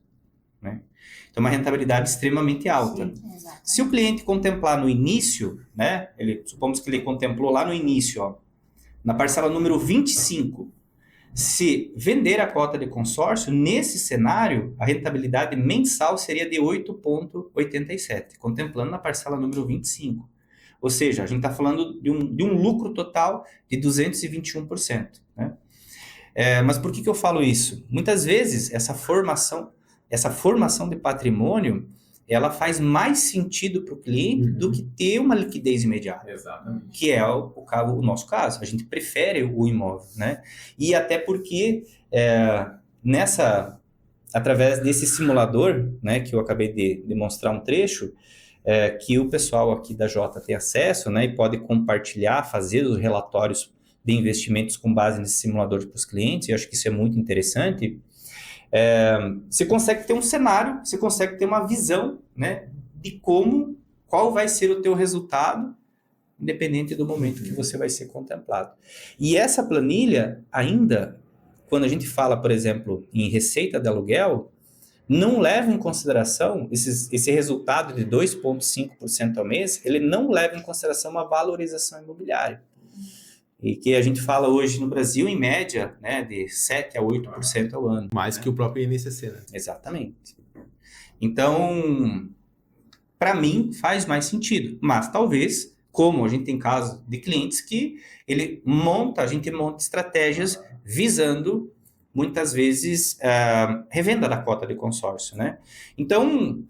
Né? Então, uma rentabilidade extremamente alta. Sim, se o cliente contemplar no início, né, supomos que ele contemplou lá no início, na parcela número 25, se vender a cota de consórcio, nesse cenário, a rentabilidade mensal seria de 8,87, contemplando na parcela número 25. Ou seja, a gente está falando de um lucro total de 221%. Né? Mas por que eu falo isso? Muitas vezes, essa formação de patrimônio, ela faz mais sentido para o cliente do que ter uma liquidez imediata. Exatamente. Que é o nosso caso. A gente prefere o imóvel, né? E até porque através desse simulador, né, que eu acabei de demonstrar um trecho, que o pessoal aqui da Jota tem acesso, né, e pode compartilhar, fazer os relatórios de investimentos com base nesse simulador para os clientes. Eu acho que isso é muito interessante. Você consegue ter um cenário, você consegue ter uma visão, né, de qual vai ser o teu resultado, independente do momento que você vai ser contemplado. E essa planilha, ainda, quando a gente fala, por exemplo, em receita de aluguel, não leva em consideração esse resultado de 2,5% ao mês, ele não leva em consideração uma valorização imobiliária. E que a gente fala hoje no Brasil, em média, né, de 7% a 8% ao ano. Mais que o próprio INCC, né? Exatamente. Então, para mim, faz mais sentido. Mas talvez, como a gente tem casos de clientes que a gente monta estratégias visando, muitas vezes, revenda da cota de consórcio, né? Então,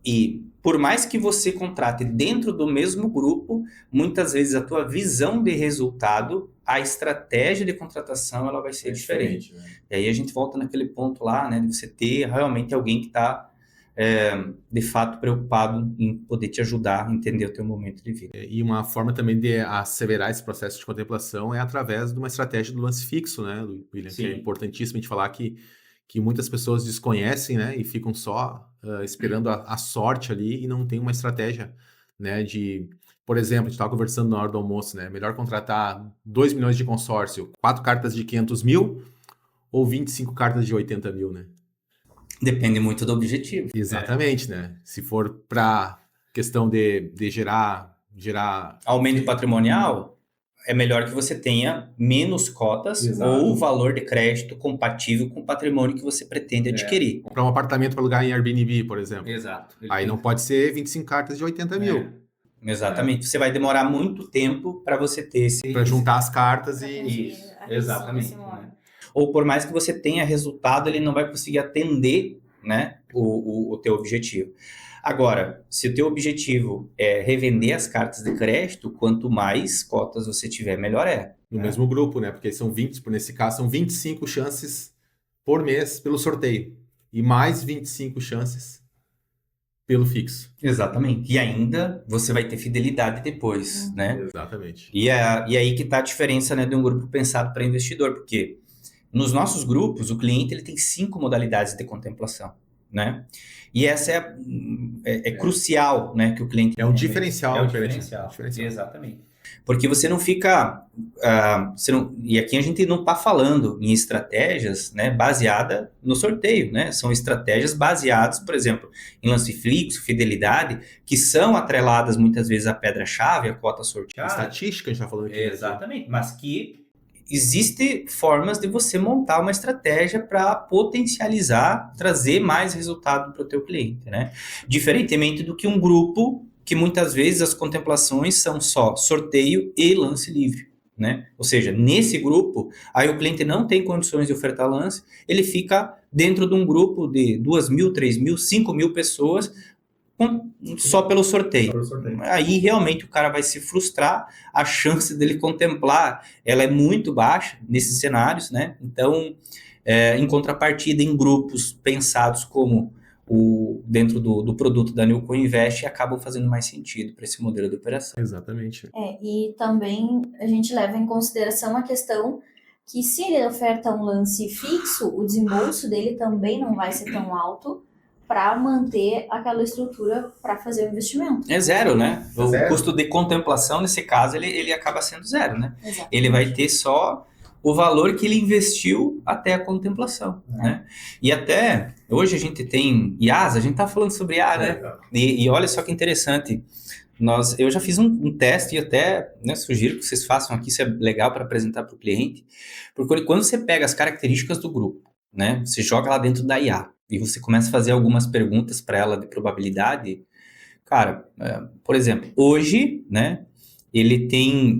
e por mais que você contrate dentro do mesmo grupo, muitas vezes a tua visão de resultado, a estratégia de contratação, ela vai ser diferente. Né? E aí a gente volta naquele ponto lá, né, de você ter realmente alguém que está, de fato, preocupado em poder te ajudar a entender o teu momento de vida. E uma forma também de acelerar esse processo de contemplação é através de uma estratégia do lance fixo, né, William? Sim. Que é importantíssimo a gente falar que muitas pessoas desconhecem, né, e ficam só esperando a sorte ali e não tem uma estratégia, né, por exemplo, a gente estava conversando na hora do almoço, né, melhor contratar 2 milhões de consórcio, 4 cartas de 500 mil ou 25 cartas de 80 mil, né? Depende muito do objetivo. Exatamente, né? Se for para questão de gerar... Aumento patrimonial, é melhor que você tenha menos cotas. Exato. Ou valor de crédito compatível com o patrimônio que você pretende adquirir. Comprar um apartamento para alugar em Airbnb, por exemplo. Exato. Aí não pode ser 25 cartas de 80 mil. Exatamente. Você vai demorar muito tempo para você ter para juntar as cartas e... Isso. Exatamente. Ou por mais que você tenha resultado, ele não vai conseguir atender, né, o teu objetivo. Agora, se o teu objetivo é revender as cartas de crédito, quanto mais cotas você tiver, melhor é. No mesmo grupo, né? Porque nesse caso, são 25 chances por mês pelo sorteio. E mais 25 chances pelo fixo. Exatamente. E ainda você vai ter fidelidade depois, né? Exatamente. E aí que está a diferença, né, de um grupo pensado para investidor, porque nos nossos grupos, o cliente ele tem 5 modalidades de contemplação, né? E essa é crucial, né, que o cliente... É um diferencial. É um diferencial. Exatamente. Porque você não fica... e aqui a gente não está falando em estratégias, né, baseada no sorteio, né? São estratégias baseadas, por exemplo, em lance fixo, fidelidade, que são atreladas muitas vezes à pedra-chave, à cota sorteada. Estatística a gente está falando aqui. Exatamente, mas que... Existem formas de você montar uma estratégia para potencializar, trazer mais resultado para o teu cliente, né? Diferentemente do que um grupo que muitas vezes as contemplações são só sorteio e lance livre, né? Ou seja, nesse grupo, aí o cliente não tem condições de ofertar lance, ele fica dentro de um grupo de 2.000, 3.000, 5.000 pessoas só pelo sorteio. Aí realmente o cara vai se frustrar, a chance dele contemplar ela é muito baixa nesses cenários, né? Então, em contrapartida, em grupos pensados como dentro do produto da Newco Invest, acabam fazendo mais sentido para esse modelo de operação. Exatamente. E também a gente leva em consideração a questão que se ele oferta um lance fixo, o desembolso dele também não vai ser tão alto para manter aquela estrutura para fazer o investimento. É zero, né? O custo de contemplação, nesse caso, ele acaba sendo zero, né? Exatamente. Ele vai ter só o valor que ele investiu até a contemplação, né? E até, hoje a gente tem IaaS, a gente tá falando sobre IA, né? E olha só que interessante, eu já fiz um teste e até, né, sugiro que vocês façam aqui, isso é legal para apresentar para o cliente, porque quando você pega as características do grupo, né, você joga lá dentro da IA, e você começa a fazer algumas perguntas para ela de probabilidade, cara, por exemplo, hoje, né,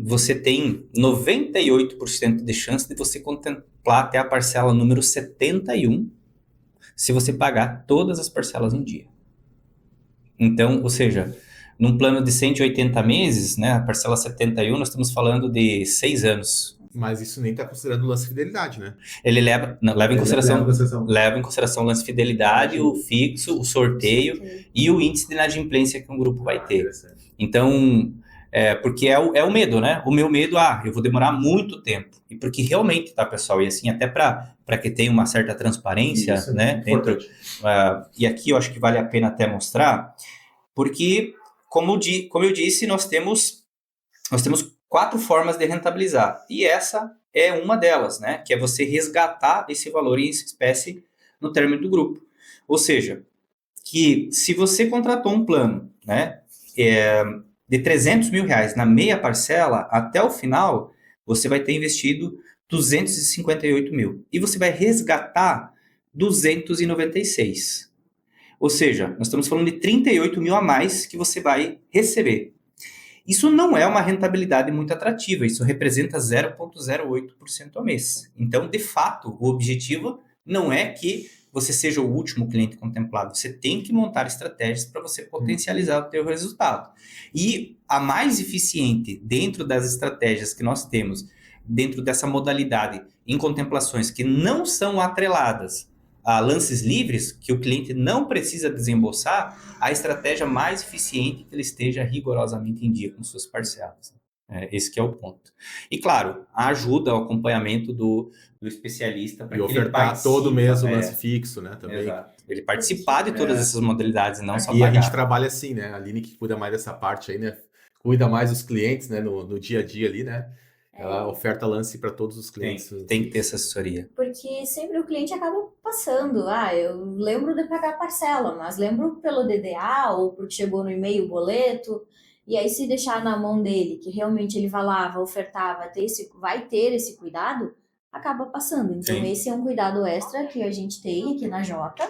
você tem 98% de chance de você contemplar até a parcela número 71, se você pagar todas as parcelas em dia. Então, ou seja, num plano de 180 meses, né, a parcela 71, nós estamos falando de 6 anos. Mas isso nem está considerando o lance de fidelidade, né? Ele leva em consideração Leva o lance de fidelidade, o fixo, o sorteio e o índice de inadimplência que um grupo vai ter. Então, porque é o medo, né? O meu medo, eu vou demorar muito tempo. E porque realmente, tá, pessoal? E assim, até para que tenha uma certa transparência, isso, né? Dentro, e aqui eu acho que vale a pena até mostrar, porque, como eu disse, nós temos 4 formas de rentabilizar. E essa é uma delas, né? Que é você resgatar esse valor em espécie no término do grupo. Ou seja, que se você contratou um plano, né? De 300 mil reais na meia parcela, até o final, você vai ter investido 258 mil. E você vai resgatar 296. Ou seja, nós estamos falando de 38 mil a mais que você vai receber. Isso não é uma rentabilidade muito atrativa, isso representa 0,08% ao mês. Então, de fato, o objetivo não é que você seja o último cliente contemplado, você tem que montar estratégias para você potencializar o teu resultado. E a mais eficiente dentro das estratégias que nós temos, dentro dessa modalidade em contemplações que não são atreladas a lances livres, que o cliente não precisa desembolsar, a estratégia mais eficiente que ele esteja rigorosamente em dia com suas parcelas. Esse que é o ponto. E, claro, a ajuda, o acompanhamento do especialista para que ele ofertar todo mês o lance fixo, né? Também. Exato. Ele participar de todas essas modalidades, não só pagar. E a gente trabalha assim, né? A Aline que cuida mais dessa parte aí, né? Cuida mais dos clientes, né? No dia a dia ali, né? Ela oferta lance para todos os clientes. Tem que ter essa assessoria. Porque sempre o cliente acaba passando. Eu lembro de pagar a parcela, mas lembro pelo DDA ou porque chegou no e-mail o boleto. E aí, se deixar na mão dele, que realmente ele vai lá, vai ofertar, vai ter esse cuidado, acaba passando. Então, sim, esse é um cuidado extra que a gente tem aqui na Jota,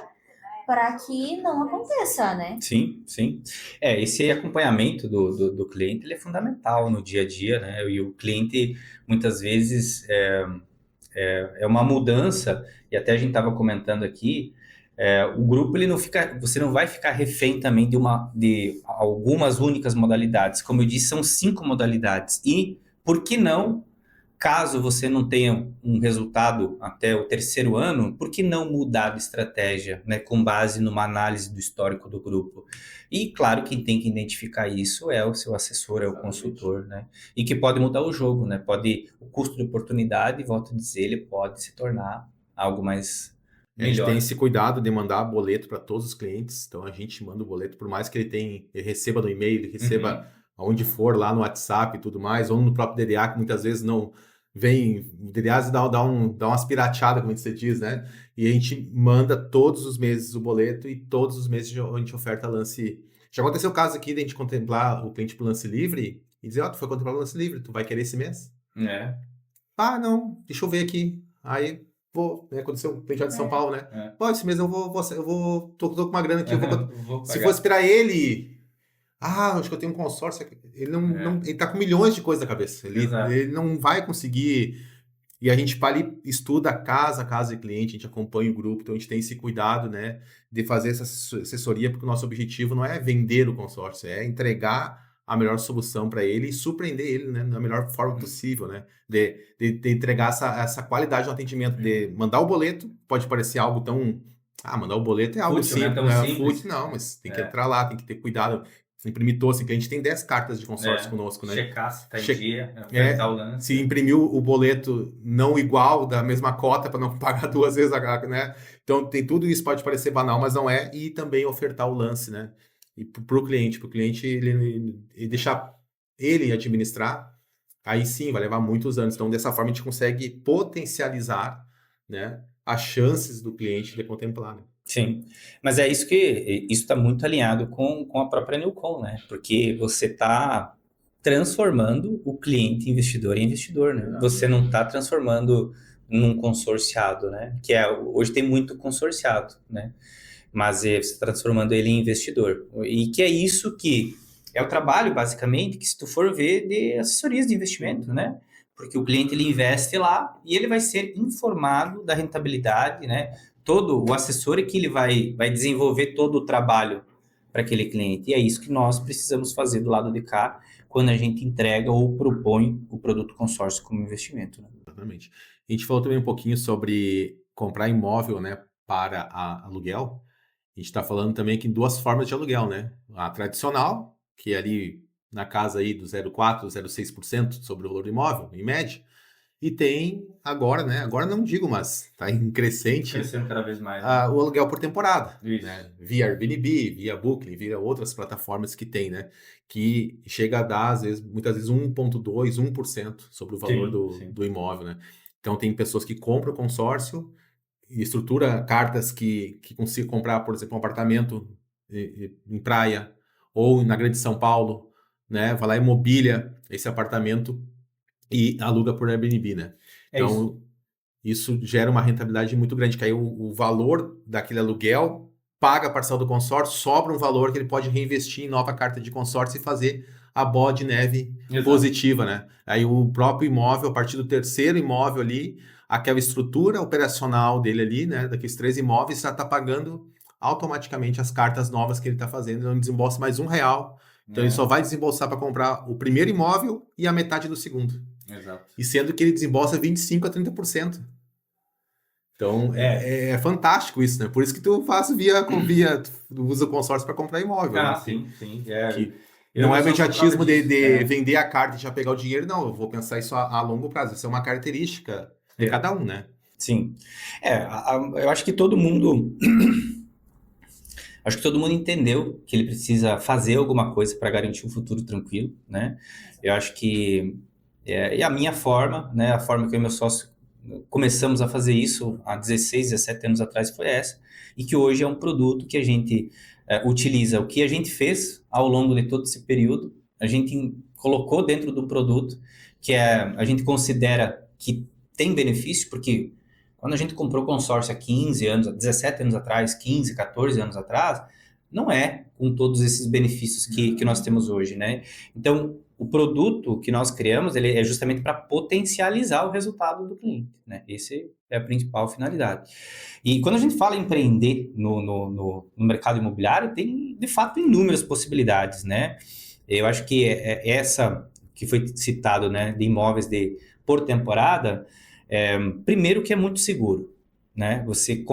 para que não aconteça, né? Sim, sim. Esse acompanhamento do cliente, ele é fundamental no dia a dia, né? E o cliente, muitas vezes, é uma mudança, e até a gente estava comentando aqui, o grupo, você não vai ficar refém também de algumas únicas modalidades. Como eu disse, são 5 modalidades. E, por que não, caso você não tenha um resultado até o 3º ano, por que não mudar de estratégia, né, com base numa análise do histórico do grupo? E, claro, quem tem que identificar isso é o seu assessor, é o consultor, né? E que pode mudar o jogo, né? O custo de oportunidade, volto a dizer, ele pode se tornar algo mais melhor. A gente tem esse cuidado de mandar boleto para todos os clientes, então a gente manda o boleto, por mais que ele receba no e-mail, ele receba aonde for, lá no WhatsApp e tudo mais, ou no próprio DDA, que muitas vezes não vem, o DDA dá umas pirateadas, como você diz, né? E a gente manda todos os meses o boleto e todos os meses a gente oferta lance. Já aconteceu o caso aqui de a gente contemplar o cliente por lance livre e dizer, tu foi contemplar o lance livre, tu vai querer esse mês? Não, deixa eu ver aqui. Aí, vou, né? Aconteceu o cliente de São Paulo, né? Esse mês eu tô com uma grana aqui, se fosse para ele... acho que eu tenho um consórcio. Ele ele tá com milhões de coisas na cabeça. Ele não vai conseguir. E a gente estuda casa a casa de cliente, a gente acompanha o grupo, então a gente tem esse cuidado, né, de fazer essa assessoria, porque o nosso objetivo não é vender o consórcio, é entregar a melhor solução para ele e surpreender ele, né, da melhor forma possível, né, de entregar essa qualidade no atendimento, de mandar o boleto, pode parecer algo tão... mandar o boleto é algo simples, simples. Não, mas tem que entrar lá, tem que ter cuidado. Imprimir assim, que a gente tem 10 cartas de consórcio conosco, né? Checar se tá em dia, apertar o lance. Se imprimiu o boleto não igual, da mesma cota, para não pagar 2 vezes, né? Então, tem tudo isso, pode parecer banal, mas não é. E também ofertar o lance, né? E pro cliente ele deixar ele administrar, aí sim, vai levar muitos anos. Então, dessa forma, a gente consegue potencializar, né, as chances do cliente de contemplar, né? Sim, mas isso está muito alinhado com a própria Newcom, né? Porque você está transformando o cliente investidor em investidor, né? Você não está transformando num consorciado, né? Hoje tem muito consorciado, né? Mas você está transformando ele em investidor. E que é isso que é o trabalho, basicamente, que se tu for ver de assessorias de investimento, né? Porque o cliente ele investe lá e ele vai ser informado da rentabilidade, né? Todo o assessor é que ele vai desenvolver todo o trabalho para aquele cliente. E é isso que nós precisamos fazer do lado de cá, quando a gente entrega ou propõe o produto consórcio como investimento, né? Exatamente. A gente falou também um pouquinho sobre comprar imóvel, né, para aluguel. A gente está falando também que em duas formas de aluguel, né? A tradicional, que é ali na casa aí do 0,4%, 0,6% sobre o valor do imóvel, em média. E tem agora, né? Agora não digo, mas está em crescente, Crescendo cada vez mais, o aluguel por temporada, Isso. né? Via Airbnb, via Booking, via outras plataformas que tem, né? Que chega a dar, às vezes, muitas vezes 1,2%, 1% sobre o valor Sim. do imóvel, né? Então tem pessoas que compram o consórcio e estrutura cartas que consiga comprar, por exemplo, um apartamento em praia ou na Grande São Paulo, né? Vai lá e mobília esse apartamento e aluga por Airbnb, né? É isso. Então, isso gera uma rentabilidade muito grande, que aí o valor daquele aluguel paga a parcela do consórcio, sobra um valor que ele pode reinvestir em nova carta de consórcio e fazer a bola de neve Exato. positiva, né? Aí o próprio imóvel, a partir do terceiro imóvel ali, aquela estrutura operacional dele ali, né? Daqueles 3 imóveis, já está pagando automaticamente as cartas novas que ele está fazendo, ele não desembolsa mais R$1. Então ele só vai desembolsar para comprar o primeiro imóvel e a metade do segundo. Exato. E sendo que ele desembolsa 25% a 30%. Então, é fantástico isso, né? Por isso que tu faz tu usa o consórcio para comprar imóvel. Né? Sim. Que não é imediatismo de vender a carta e já pegar o dinheiro, não. Eu vou pensar isso a longo prazo. Isso é uma característica de cada um, né? Sim. Eu acho que todo mundo... Acho que todo mundo entendeu que ele precisa fazer alguma coisa para garantir um futuro tranquilo, né? Eu acho que... E a minha forma, né? A forma que eu e meu sócio começamos a fazer isso há 16, 17 anos atrás foi essa, e que hoje é um produto que a gente utiliza. O que a gente fez ao longo de todo esse período, a gente colocou dentro do produto que a gente considera que tem benefício, porque quando a gente comprou o consórcio há 15 anos, há 17 anos atrás, 15, 14 anos atrás, não é com todos esses benefícios que nós temos hoje, né? Então, o produto que nós criamos, ele é justamente para potencializar o resultado do cliente, né? Esse é a principal finalidade. E quando a gente fala em empreender no mercado imobiliário, tem, de fato, inúmeras possibilidades, né? Eu acho que essa que foi citado, né, de imóveis por temporada, primeiro que é muito seguro, né? Você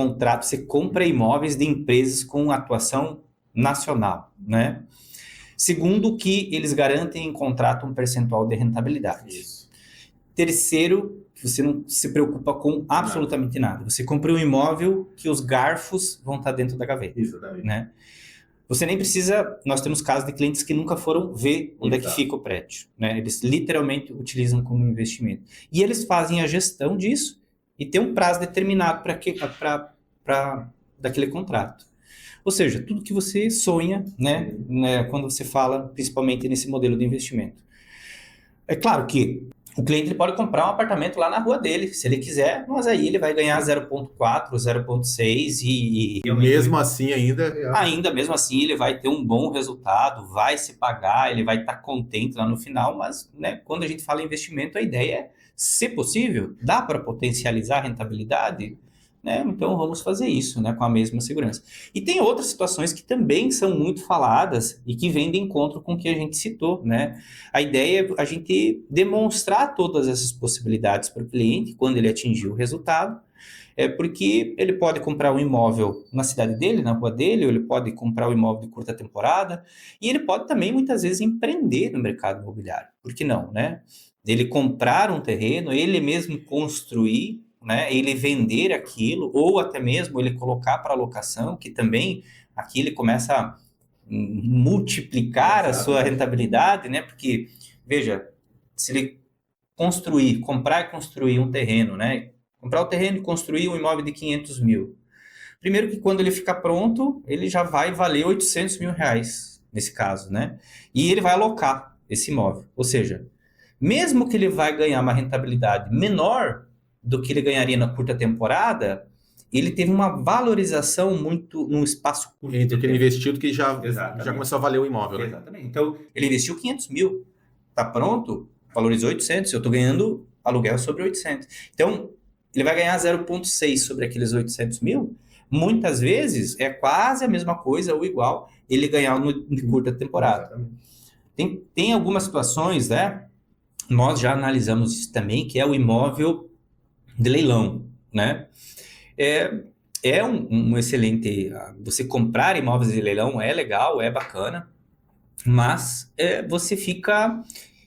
compra imóveis de empresas com atuação nacional, né? Segundo, que eles garantem em contrato um percentual de rentabilidade. Isso. Terceiro, que você não se preocupa com absolutamente nada. Você compra um imóvel que os garfos vão estar dentro da gaveta. Exatamente. Né? Você nem precisa... Nós temos casos de clientes que nunca foram ver onde é que fica o prédio. Né? Eles literalmente utilizam como investimento. E eles fazem a gestão disso e tem um prazo determinado para daquele contrato. Ou seja, tudo que você sonha, né, quando você fala, principalmente nesse modelo de investimento. É claro que o cliente ele pode comprar um apartamento lá na rua dele, se ele quiser, mas aí ele vai ganhar 0,4, 0,6 e mesmo assim ainda mesmo assim ele vai ter um bom resultado, vai se pagar, ele vai estar contente lá no final, mas né, quando a gente fala em investimento, a ideia é, se possível, dá para potencializar a rentabilidade? Né? Então vamos fazer isso, né, com a mesma segurança. E tem outras situações que também são muito faladas e que vêm de encontro com o que a gente citou, né? A ideia é a gente demonstrar todas essas possibilidades para o cliente quando ele atingir o resultado, porque ele pode comprar um imóvel na cidade dele, na rua dele, ou ele pode comprar um imóvel de curta temporada, e ele pode também muitas vezes empreender no mercado imobiliário. Por que não, né? Ele comprar um terreno, ele mesmo construir, né, ele vender aquilo, ou até mesmo ele colocar para locação, que também aqui ele começa a multiplicar a sua rentabilidade, né, porque, veja, se ele comprar e construir um terreno, né, comprar o terreno e construir um imóvel de 500 mil, primeiro que quando ele ficar pronto, ele já vai valer 800 mil reais, nesse caso, né, e ele vai alocar esse imóvel, ou seja, mesmo que ele vai ganhar uma rentabilidade menor do que ele ganharia na curta temporada, ele teve uma valorização muito num espaço curto. Entre o que ele investiu, que já começou a valer o imóvel. Né? Exatamente. Então, ele investiu 500 mil, está pronto, valorizou 800, eu estou ganhando aluguel sobre 800. Então, ele vai ganhar 0,6 sobre aqueles 800 mil, muitas vezes é quase a mesma coisa ou igual ele ganhar de curta temporada. Exatamente. Tem algumas situações, né? Nós já analisamos isso também, que é o imóvel de leilão, né? É, é um excelente... Você comprar imóveis de leilão é legal, é bacana, mas você fica...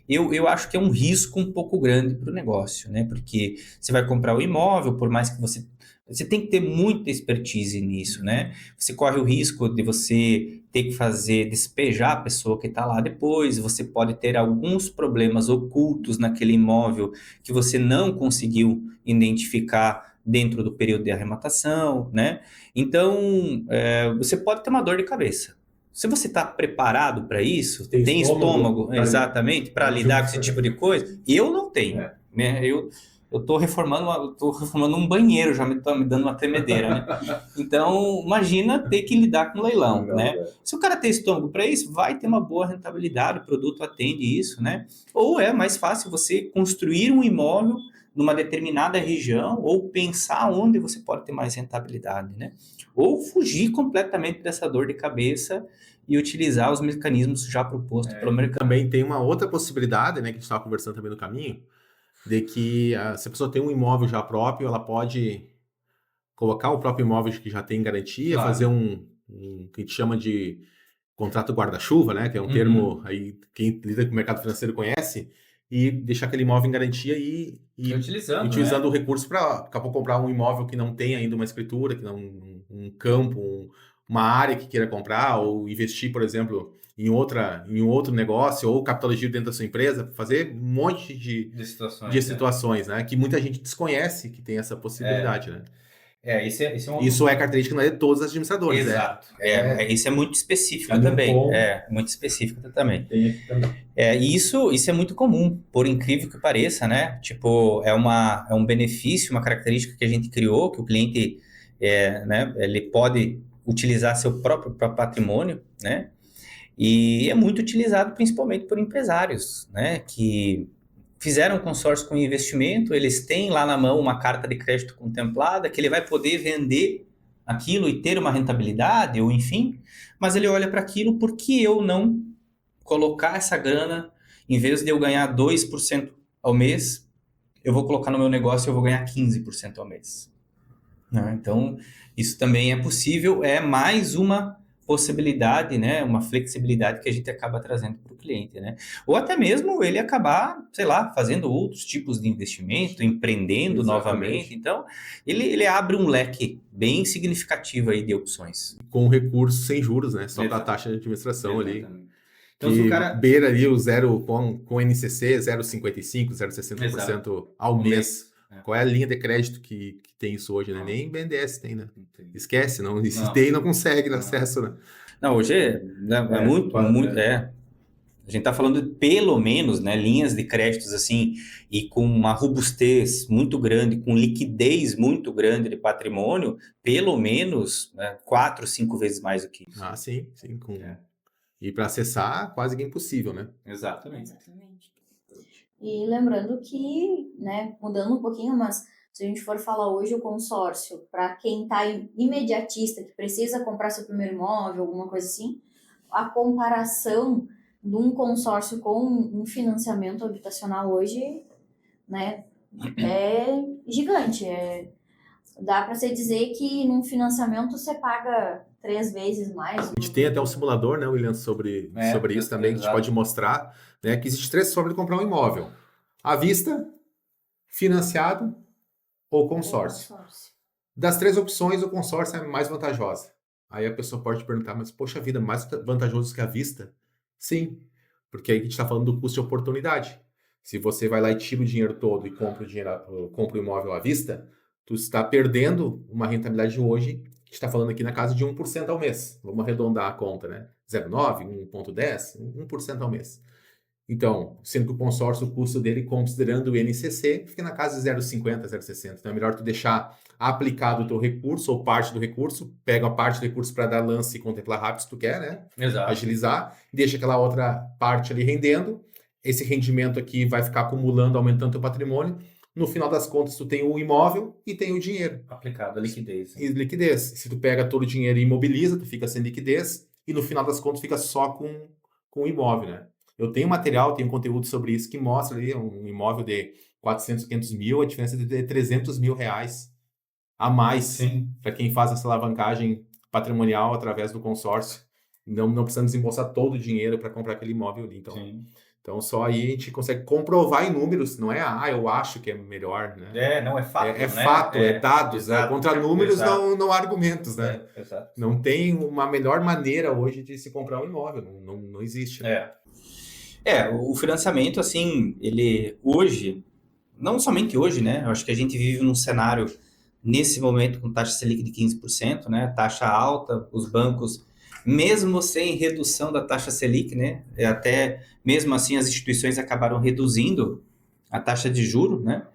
Eu acho que é um risco um pouco grande para o negócio, né? Porque você vai comprar o imóvel, por mais que você tem que ter muita expertise nisso, né? Você corre o risco de você ter que despejar a pessoa que está lá depois, você pode ter alguns problemas ocultos naquele imóvel que você não conseguiu identificar dentro do período de arrematação, né? Então, você pode ter uma dor de cabeça. Se você está preparado para isso, tem estômago exatamente, para lidar com esse tipo de coisa, eu não tenho, né? Eu estou reformando um banheiro, já me dando uma tremedeira, né? Então, imagina ter que lidar com leilão, né? Se o cara tem estômago para isso, vai ter uma boa rentabilidade, o produto atende isso, né? Ou é mais fácil você construir um imóvel numa determinada região ou pensar onde você pode ter mais rentabilidade, né? Ou fugir completamente dessa dor de cabeça e utilizar os mecanismos já propostos pelo mercado. Também tem uma outra possibilidade, né, que a gente estava conversando também no caminho, de que se a pessoa tem um imóvel já próprio, ela pode colocar o próprio imóvel que já tem garantia, fazer um que a gente chama de contrato guarda-chuva, né, que é um termo aí quem lida com o mercado financeiro conhece, e deixar aquele imóvel em garantia e utilizando o recurso para comprar um imóvel que não tem ainda uma escritura, que não um campo, uma área que queira comprar, ou investir, por exemplo, em outro negócio, ou capital de giro dentro da sua empresa, fazer um monte de situações, né? Que muita gente desconhece que tem essa possibilidade, né? Isso é característica de todos os administradores. Exato. Isso é muito específico também. Muito específico também. E isso é muito comum, por incrível que pareça, né? Tipo, é um benefício, uma característica que a gente criou, que o cliente, né, ele pode utilizar seu próprio patrimônio, né? E é muito utilizado principalmente por empresários, né? Que fizeram consórcio com investimento, eles têm lá na mão uma carta de crédito contemplada, que ele vai poder vender aquilo e ter uma rentabilidade, ou enfim, mas ele olha para aquilo, por que eu não colocar essa grana, em vez de eu ganhar 2% ao mês, eu vou colocar no meu negócio e eu vou ganhar 15% ao mês. Então, isso também é possível, é mais uma possibilidade, né, uma flexibilidade que a gente acaba trazendo para o cliente, né? Ou até mesmo ele acabar, sei lá, fazendo outros tipos de investimento, empreendendo novamente. Então, ele abre um leque bem significativo aí de opções. Com recursos sem juros, né? Só para a taxa de administração ali. Então, que beira ali o zero com NCC, 0,55%, 0,60% ao mês. Qual é a linha de crédito que tem isso hoje, né? Nem BNDES tem, né? Esquece, não. Não consegue acesso, né? Não, hoje é muito. A gente está falando de, pelo menos, né, linhas de créditos assim, e com uma robustez muito grande, com liquidez muito grande de patrimônio, pelo menos 4, 5 vezes mais do que isso. Sim. E para acessar, quase que impossível, né? Exatamente. E lembrando que, né, mudando um pouquinho, mas se a gente for falar hoje o consórcio, para quem está imediatista, que precisa comprar seu primeiro imóvel, alguma coisa assim, a comparação de um consórcio com um financiamento habitacional hoje, né, é gigante. Dá para você dizer que num financiamento você paga 3 vezes mais. A gente tem até um simulador, né, William, sobre isso também, que a gente pode mostrar, né, que existe 3 formas de comprar um imóvel: à vista, financiado ou consórcio. Das 3 opções, o consórcio é mais vantajosa. Aí a pessoa pode perguntar, mas poxa vida, mais vantajoso que a vista? Sim, porque aí a gente está falando do custo de oportunidade. Se você vai lá e tira o dinheiro todo e compra o imóvel à vista, tu está perdendo uma rentabilidade de hoje, a gente está falando aqui na casa de 1% ao mês. Vamos arredondar a conta, né? 0,9, 1,10, 1% ao mês. Então, sendo que o consórcio, o custo dele, considerando o INCC, fica na casa de 0,50, 0,60. Então, é melhor tu deixar aplicado o teu recurso ou parte do recurso, pega a parte do recurso para dar lance e contemplar rápido se tu quer, né? Exato. Agilizar, deixa aquela outra parte ali rendendo. Esse rendimento aqui vai ficar acumulando, aumentando teu patrimônio. No final das contas, tu tem o imóvel e tem o dinheiro. Aplicado a liquidez. E liquidez. Se tu pega todo o dinheiro e imobiliza, tu fica sem liquidez. E no final das contas, fica só com o imóvel, né? Eu tenho material, tenho conteúdo sobre isso que mostra ali um imóvel de 400, 500 mil, a diferença de 300 mil reais a mais para quem faz essa alavancagem patrimonial através do consórcio, não precisando desembolsar todo o dinheiro para comprar aquele imóvel ali. Então, só aí a gente consegue comprovar em números, não é, eu acho que é melhor, né? Não é fato, É fato, é dados, exato, contra números, exato. não há argumentos, né? Exato. Não tem uma melhor maneira hoje de se comprar um imóvel, não existe. Né? O financiamento, assim, ele hoje, não somente hoje, né? Eu acho que a gente vive num cenário, nesse momento, com taxa Selic de 15%, né? Taxa alta, os bancos, mesmo sem redução da taxa Selic, né? Até mesmo assim as instituições acabaram reduzindo a taxa de juro, né?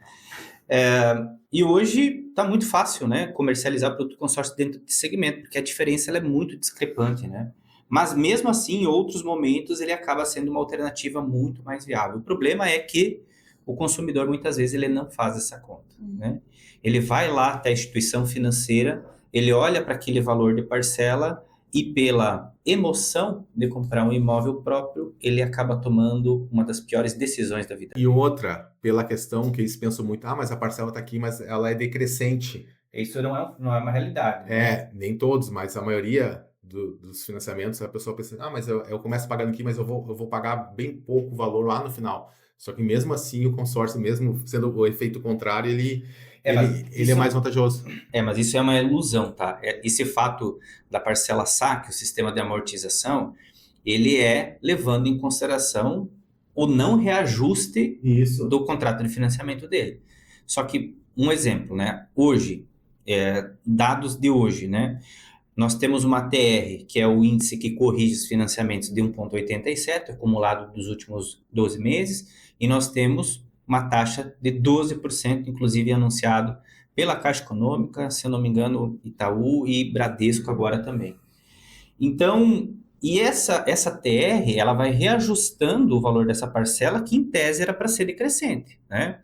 E hoje está muito fácil, né? Comercializar produto consórcio dentro desse segmento, porque a diferença ela é muito discrepante, né? Mas mesmo assim, em outros momentos, ele acaba sendo uma alternativa muito mais viável. O problema é que o consumidor, muitas vezes, ele não faz essa conta, né? Ele vai lá até a instituição financeira, ele olha para aquele valor de parcela e pela emoção de comprar um imóvel próprio, ele acaba tomando uma das piores decisões da vida. E outra, pela questão que eles pensam muito, mas a parcela está aqui, mas ela é decrescente. Isso não é uma realidade. Né? Nem todos, mas a maioria dos financiamentos, a pessoa pensa, mas eu começo pagando aqui, mas eu vou pagar bem pouco valor lá no final. Só que mesmo assim, o consórcio, mesmo sendo o efeito contrário, ele é mais vantajoso. Mas isso é uma ilusão, tá? Esse fato da parcela saque, o sistema de amortização, ele é levando em consideração o não reajuste do contrato de financiamento dele. Só que, um exemplo, né? Hoje, dados de hoje, né? Nós temos uma TR, que é o índice que corrige os financiamentos de 1,87, acumulado dos últimos 12 meses, e nós temos uma taxa de 12%, inclusive anunciado pela Caixa Econômica, se eu não me engano, Itaú e Bradesco agora também. Então, e essa TR, ela vai reajustando o valor dessa parcela, que em tese era para ser decrescente, né?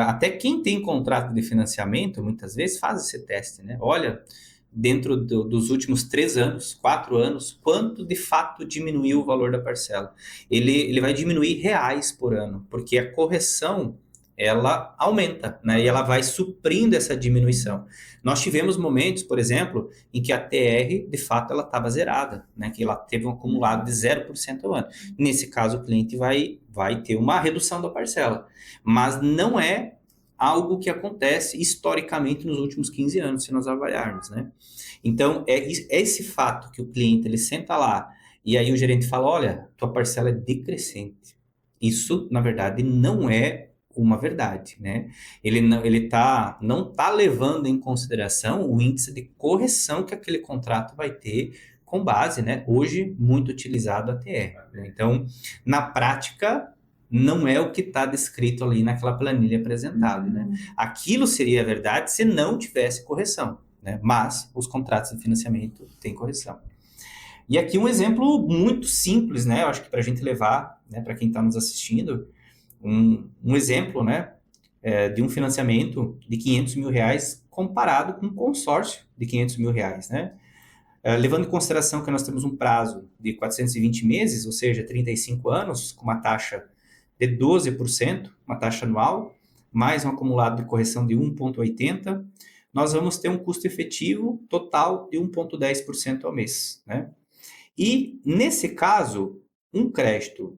Até quem tem contrato de financiamento, muitas vezes, faz esse teste, né? Olha, dentro dos últimos 3 anos, 4 anos, quanto de fato diminuiu o valor da parcela. Ele vai diminuir reais por ano, porque a correção, ela aumenta, né? E ela vai suprindo essa diminuição. Nós tivemos momentos, por exemplo, em que a TR, de fato, ela estava zerada, né? Que ela teve um acumulado de 0% ao ano. Nesse caso, o cliente vai ter uma redução da parcela, mas não é algo que acontece historicamente nos últimos 15 anos, se nós avaliarmos, né? Então, é esse fato que o cliente, ele senta lá, e aí o gerente fala, olha, tua parcela é decrescente. Isso, na verdade, não é uma verdade, né? Ele não tá levando em consideração o índice de correção que aquele contrato vai ter com base, né? Hoje, muito utilizado a TR. Né? Então, na prática, não é o que está descrito ali naquela planilha apresentada, né? Aquilo seria verdade se não tivesse correção, né? Mas os contratos de financiamento têm correção. E aqui um exemplo muito simples, né? Eu acho que para a gente levar, né, para quem está nos assistindo, um exemplo, né, de um financiamento de 500 mil reais comparado com um consórcio de 500 mil reais, né? Levando em consideração que nós temos um prazo de 420 meses, ou seja, 35 anos, com uma taxa de 12%, uma taxa anual, mais um acumulado de correção de 1,80%, nós vamos ter um custo efetivo total de 1,10% ao mês, né? E, nesse caso, um crédito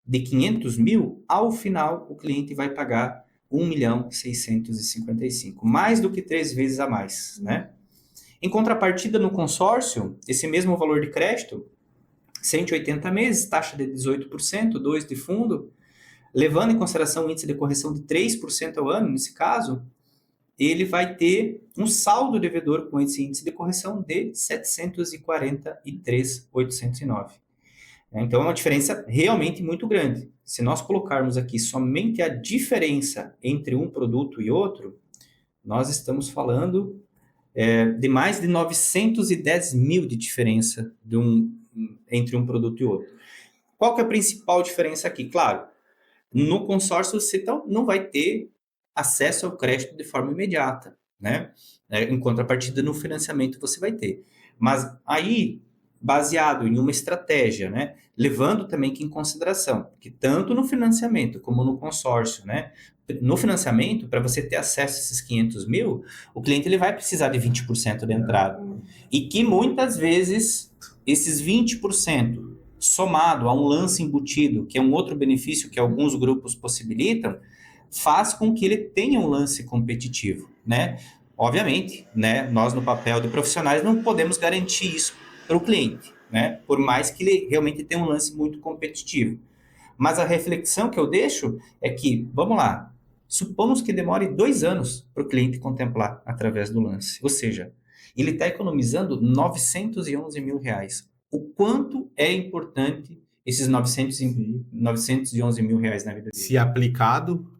de 500 mil, ao final, o cliente vai pagar 1.655.000, mais do que 3 vezes a mais, né? Em contrapartida, no consórcio, esse mesmo valor de crédito, 180 meses, taxa de 18%, 2% de fundo, levando em consideração o índice de correção de 3% ao ano, nesse caso, ele vai ter um saldo devedor com esse índice de correção de 743.809. Então, é uma diferença realmente muito grande. Se nós colocarmos aqui somente a diferença entre um produto e outro, nós estamos falando de mais de 910 mil de diferença entre um produto e outro. Qual que é a principal diferença aqui? Claro, no consórcio você não vai ter acesso ao crédito de forma imediata, né? Em contrapartida, no financiamento você vai ter. Mas aí, baseado em uma estratégia, né, levando também que em consideração que tanto no financiamento como no consórcio, né? No financiamento, para você ter acesso a esses 500 mil, o cliente ele vai precisar de 20% da entrada. E que muitas vezes esses 20% somado a um lance embutido, que é um outro benefício que alguns grupos possibilitam, faz com que ele tenha um lance competitivo, né? Obviamente, né, nós no papel de profissionais não podemos garantir isso para o cliente, né? Por mais que ele realmente tenha um lance muito competitivo. Mas a reflexão que eu deixo é que, vamos lá, supomos que demore 2 anos para o cliente contemplar através do lance. Ou seja, ele está economizando 911 mil reais. O quanto é importante esses 911 mil reais na vida dele? Se aplicado,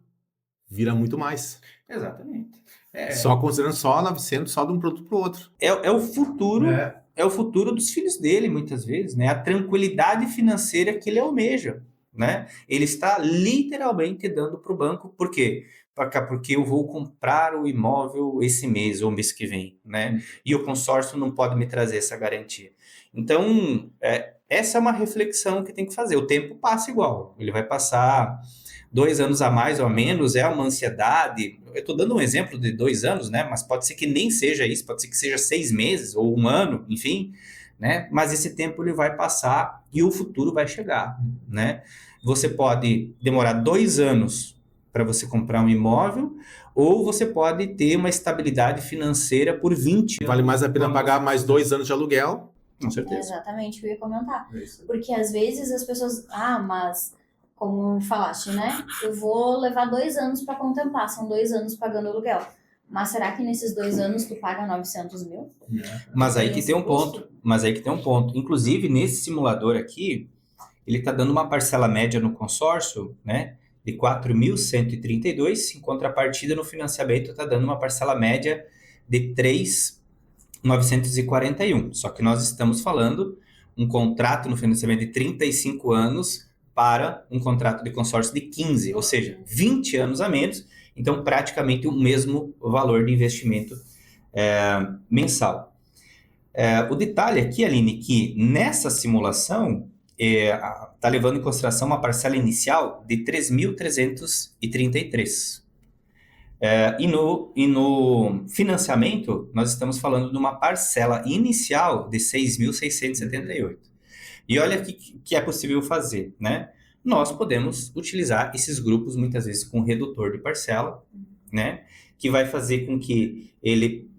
vira muito mais. Exatamente. Só considerando só 900, só de um produto para o outro. É o futuro, é o futuro dos filhos dele, muitas vezes, né? A tranquilidade financeira que ele almeja, né? Ele está literalmente dando para o banco, por quê? Porque eu vou comprar o imóvel esse mês ou mês que vem, né? E o consórcio não pode me trazer essa garantia. Então, essa é uma reflexão que tem que fazer. O tempo passa igual, ele vai passar 2 anos a mais ou a menos, é uma ansiedade. Eu estou dando um exemplo de 2 anos, né? Mas pode ser que nem seja isso, pode ser que seja 6 meses ou 1 ano, enfim, né? Mas esse tempo ele vai passar e o futuro vai chegar, né? Você pode demorar 2 anos para você comprar um imóvel, ou você pode ter uma estabilidade financeira por 20 anos. Vale mais a pena pagar mais 2 anos de aluguel. Com É certeza. exatamente o que eu ia comentar. Porque às vezes as pessoas, mas como falaste, né? Eu vou levar 2 anos para contemplar, são 2 anos pagando aluguel. Mas será que nesses 2 anos tu paga 900 mil? Mas aí que tem um ponto. Inclusive, nesse simulador aqui, ele está dando uma parcela média no consórcio, né? De 4.132, em contrapartida no financiamento está dando uma parcela média de 3.941. Só que nós estamos falando um contrato no financiamento de 35 anos para um contrato de consórcio de 15, ou seja, 20 anos a menos, então praticamente o mesmo valor de investimento mensal. O detalhe aqui, Aline, que nessa simulação está levando em consideração uma parcela inicial de 3.333. E no financiamento, nós estamos falando de uma parcela inicial de 6.678. E olha o que é possível fazer, né? Nós podemos utilizar esses grupos, muitas vezes, com redutor de parcela, né? Que vai fazer com que ele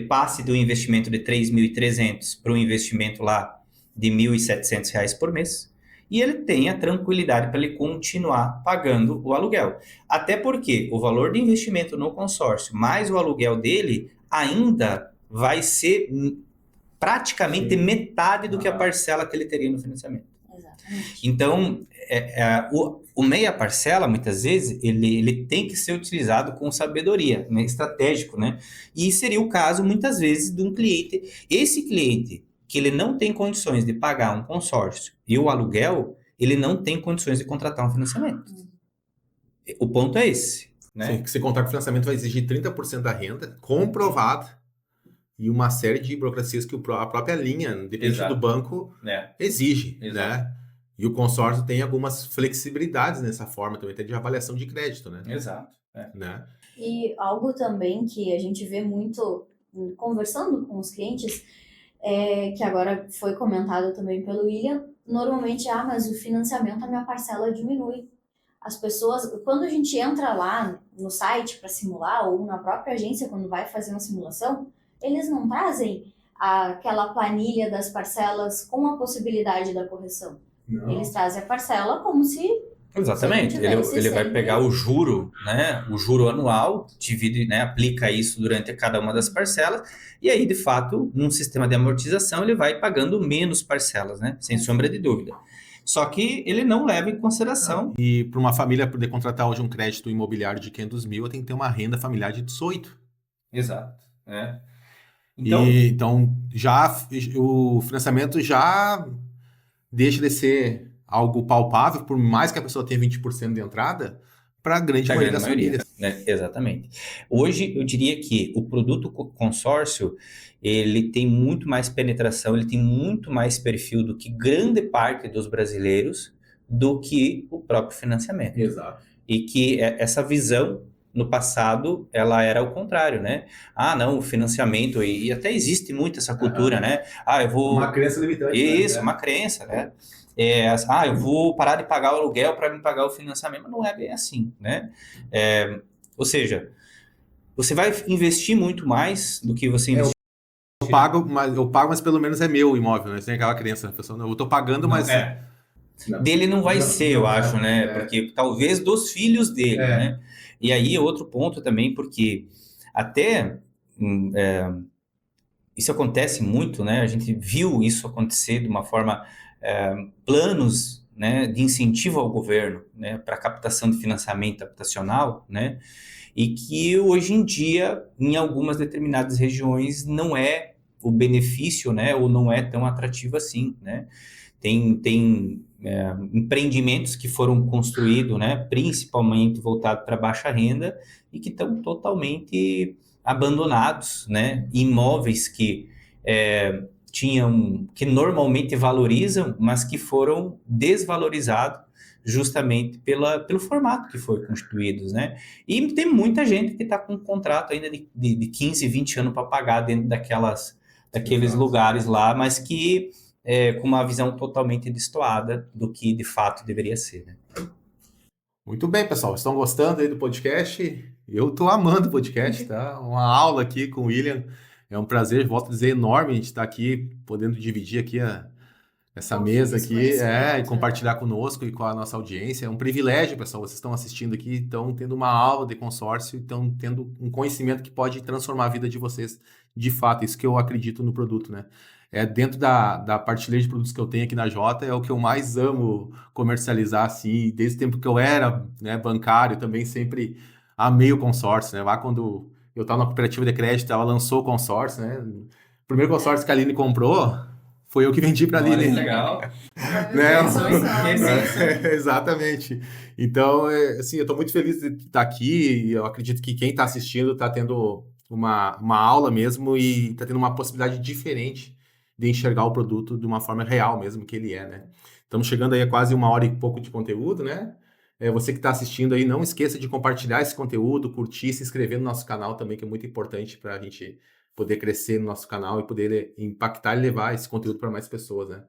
passe do investimento de 3.300 para um investimento lá de R$ 1.700 por mês, e ele tenha tranquilidade para ele continuar pagando o aluguel. Até porque o valor de investimento no consórcio mais o aluguel dele ainda vai ser praticamente metade do que a parcela que ele teria no financiamento. Exatamente. Então, o meia parcela, muitas vezes, ele tem que ser utilizado com sabedoria, né, estratégico, né? E seria o caso, muitas vezes, de um cliente. Esse cliente que ele não tem condições de pagar um consórcio e o aluguel, ele não tem condições de contratar um financiamento. O ponto é esse, né? Sim, que se contrato de financiamento vai exigir 30% da renda, comprovado, e uma série de burocracias que a própria linha, dependendo do banco, exige, né? E o consórcio tem algumas flexibilidades nessa forma também, até de avaliação de crédito, né? Exato. Né? E algo também que a gente vê muito conversando com os clientes, que agora foi comentado também pelo William, normalmente, mas o financiamento, a minha parcela diminui. As pessoas, quando a gente entra lá no site para simular, ou na própria agência, quando vai fazer uma simulação, eles não trazem aquela planilha das parcelas com a possibilidade da correção. Não. Eles trazem a parcela como se... Exatamente, ele vai pegar o juro, né, o juro anual, divide, né, aplica isso durante cada uma das parcelas, e aí, de fato, num sistema de amortização, ele vai pagando menos parcelas, né, sem sombra de dúvida. Só que ele não leva em consideração... E para uma família poder contratar hoje um crédito imobiliário de 500 mil, tem que ter uma renda familiar de 18. Exato, Então, já o financiamento já deixa de ser algo palpável, por mais que a pessoa tenha 20% de entrada, para a grande Da maioria grande das maioria, famílias. né? Exatamente. Hoje, eu diria que o produto consórcio, ele tem muito mais penetração, ele tem muito mais perfil do que grande parte dos brasileiros, do que o próprio financiamento. Exato. E que essa visão, no passado, ela era o contrário, né? Ah, não, o financiamento, e até existe muito essa cultura, né? Ah, eu vou... Uma crença limitante. Isso, né? uma crença, né? Eu vou parar de pagar o aluguel para me pagar o financiamento, mas não é bem assim, né? Ou seja, você vai investir muito mais do que você investir. Eu pago, mas pelo menos é meu o imóvel, né? Tem aquela crença, né? Pessoal, eu tô pagando, mas... Dele não vai ser, eu acho, né? É. Porque talvez dos filhos dele, né? E aí, outro ponto também, porque até isso acontece muito, né? A gente viu isso acontecer de uma forma, planos, né, de incentivo ao governo, né, para captação de financiamento habitacional, né? E que hoje em dia, em algumas determinadas regiões, não é o benefício, né, ou não é tão atrativo assim, né? Tem empreendimentos que foram construídos, né, principalmente voltados para baixa renda e que estão totalmente abandonados, né? Imóveis que que normalmente valorizam, mas que foram desvalorizados justamente pelo formato que foi constituídos, né? E tem muita gente que está com um contrato ainda de 15, 20 anos para pagar dentro daqueles lugares lá, mas que com uma visão totalmente destoada do que de fato deveria ser, né? Muito bem, pessoal. Estão gostando aí do podcast? Eu estou amando o podcast, tá? Uma aula aqui com o William. É um prazer, volto a dizer, enorme a gente estar aqui, podendo dividir aqui essa mesa aqui, e compartilhar conosco e com a nossa audiência. É um privilégio, pessoal. Vocês estão assistindo aqui, estão tendo uma aula de consórcio, estão tendo um conhecimento que pode transformar a vida de vocês de fato. Isso que eu acredito no produto, né? Dentro da partilha de produtos que eu tenho aqui na Jota, é o que eu mais amo comercializar, assim, desde o tempo que eu era, né, bancário, também sempre amei o consórcio, né? Lá quando eu estava na cooperativa de crédito, ela lançou o consórcio, né? O primeiro consórcio que a Aline comprou foi eu que vendi para a Aline. Olha, legal. Né? Exatamente. Então, assim, eu estou muito feliz de estar aqui e eu acredito que quem está assistindo está tendo uma aula mesmo e está tendo uma possibilidade diferente de enxergar o produto de uma forma real mesmo que ele é, né? Estamos chegando aí a quase 1 hora e pouco de conteúdo, né? Você que está assistindo aí, não esqueça de compartilhar esse conteúdo, curtir, se inscrever no nosso canal também, que é muito importante para a gente poder crescer no nosso canal e poder impactar e levar esse conteúdo para mais pessoas, né?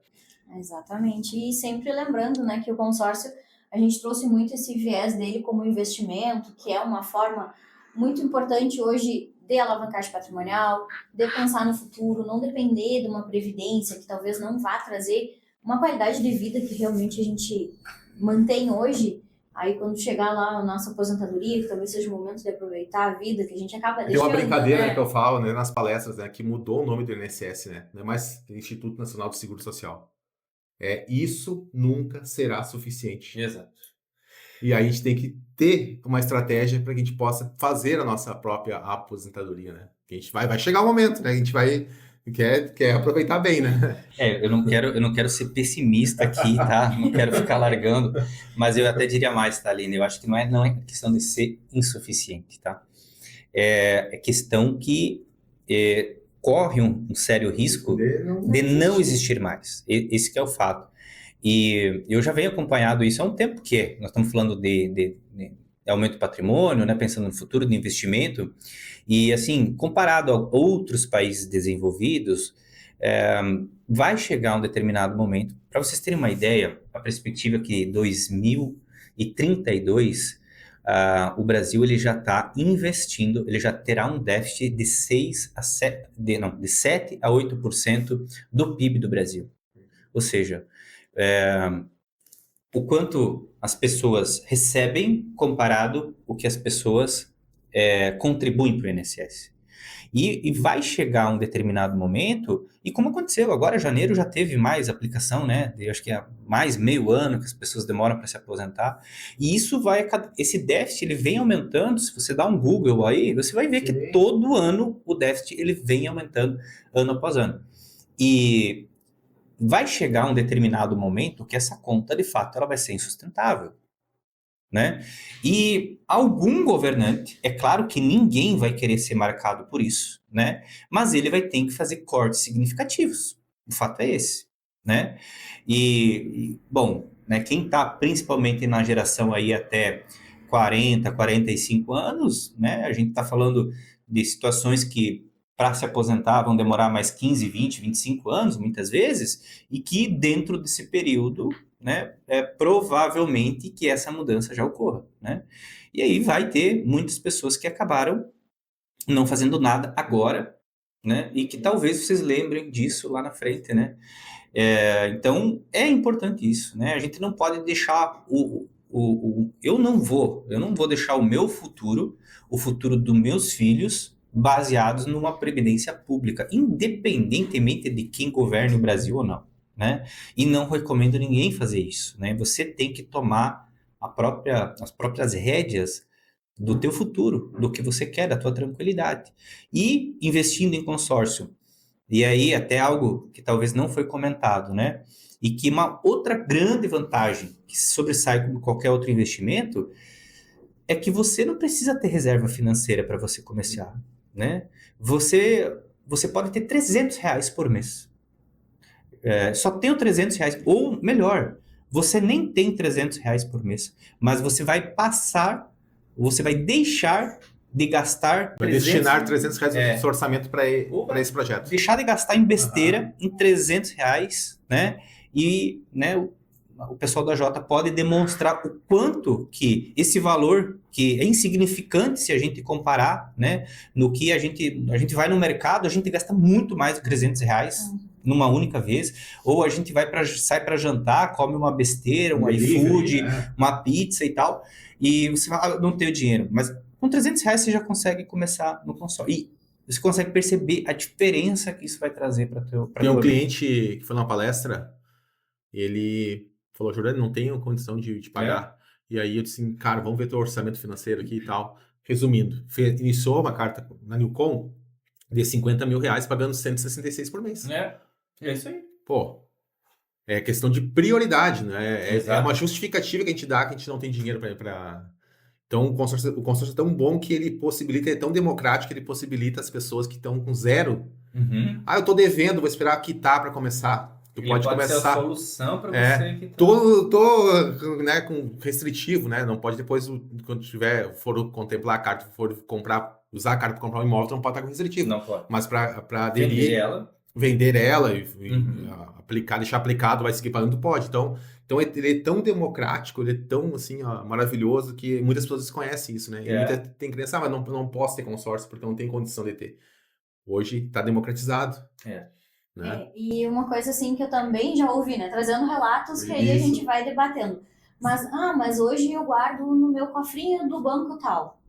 Exatamente. E sempre lembrando, né, que o consórcio, a gente trouxe muito esse viés dele como investimento, que é uma forma muito importante hoje de alavancagem patrimonial, de pensar no futuro, não depender de uma previdência que talvez não vá trazer uma qualidade de vida que realmente a gente mantém hoje. Aí quando chegar lá a nossa aposentadoria, que talvez seja o momento de aproveitar a vida, que a gente acaba deixando, tem uma brincadeira, né? Que eu falo, né, nas palestras, né, que mudou o nome do INSS, né? Não é mais Instituto Nacional do Seguro Social. Isso nunca será suficiente. Exato. E aí a gente tem que ter uma estratégia para que a gente possa fazer a nossa própria aposentadoria, né? Que a gente vai chegar o momento, né? A gente quer aproveitar bem, né? Eu não quero ser pessimista aqui, tá? Não quero ficar largando, mas eu até diria mais, tá, Aline? Eu acho que não é questão de ser insuficiente, tá? É questão que corre um sério risco de não existir mais. Esse que é o fato. E eu já venho acompanhado isso há um tempo, que nós estamos falando de aumento do patrimônio, né, pensando no futuro de investimento, e assim, comparado a outros países desenvolvidos, vai chegar um determinado momento, para vocês terem uma ideia, a perspectiva é que 2032, o Brasil ele já está investindo, ele já terá um déficit de 7 a 8% do PIB do Brasil. Ou seja, o quanto as pessoas recebem comparado o que as pessoas contribuem para o INSS. E vai chegar um determinado momento, e como aconteceu agora, janeiro já teve mais aplicação, né? Eu acho que é mais meio ano que as pessoas demoram para se aposentar. E esse déficit ele vem aumentando. Se você dá um Google aí, você vai ver que todo ano o déficit ele vem aumentando ano após ano. E vai chegar um determinado momento que essa conta, de fato, ela vai ser insustentável. né? E algum governante, é claro que ninguém vai querer ser marcado por isso, né? Mas ele vai ter que fazer cortes significativos. O fato é esse, né? Bom, né, quem está principalmente na geração aí até 40, 45 anos, né? A gente está falando de situações que para se aposentar vão demorar mais 15, 20, 25 anos, muitas vezes, e que dentro desse período, né, provavelmente que essa mudança já ocorra, né? E aí vai ter muitas pessoas que acabaram não fazendo nada agora, né? E que talvez vocês lembrem disso lá na frente, né? Então, é importante isso, né? A gente não pode deixar eu não vou deixar o futuro dos meus filhos, baseados numa previdência pública, independentemente de quem governe o Brasil ou não, né? E não recomendo ninguém fazer isso, né? Você tem que tomar as próprias rédeas do teu futuro, do que você quer, da tua tranquilidade. E investindo em consórcio. E aí, até algo que talvez não foi comentado, né? E que uma outra grande vantagem que se sobressai como qualquer outro investimento é que você não precisa ter reserva financeira para você começar, né? Você pode ter R$ 300 por mês. Só tenho R$ 300, ou melhor, você nem tem R$ 300 por mês, mas você vai deixar de gastar Vai destinar R$ 300 do seu orçamento para esse projeto. Deixar de gastar em besteira em R$ 300, né? E, né, o pessoal da Jota pode demonstrar o quanto que esse valor, que é insignificante se a gente comparar, né? No que a gente vai no mercado, a gente gasta muito mais do que R$ 300 numa única vez, ou a gente sai para jantar, come uma besteira, um iFood, uma pizza e tal, e você fala, não tenho dinheiro, mas com R$ 300 você já consegue começar no consórcio. E você consegue perceber a diferença que isso vai trazer para teu... Tem um cliente que foi numa palestra, ele falou, Jurano, não tenho condição de pagar. E aí eu disse assim, cara, vamos ver teu orçamento financeiro aqui e tal. Resumindo, iniciou uma carta na Newcom de R$ 50 mil pagando 166 por mês. É isso aí. Pô, é questão de prioridade, né? É uma justificativa que a gente dá que a gente não tem dinheiro para... Então, o consórcio é tão bom que ele possibilita, é tão democrático que ele possibilita as pessoas que estão com zero. Eu tô devendo, vou esperar quitar para começar. Ele pode começar. ser a solução para você quitar. Tô né, com restritivo, né? Não pode depois, quando for contemplar a carta, usar a carta para comprar um imóvel, não pode estar com restritivo. Não pode. Mas para aderir, vender ela e deixar aplicado, vai seguir pagando, pode. Então ele é tão democrático, ele é tão assim, maravilhoso que muitas pessoas desconhecem isso, né? E tem criança, mas não posso ter consórcio porque não tem condição de ter. Hoje está democratizado. Né? E uma coisa assim que eu também já ouvi, né? Trazendo relatos que aí a gente vai debatendo. Mas hoje eu guardo no meu cofrinho do banco tal.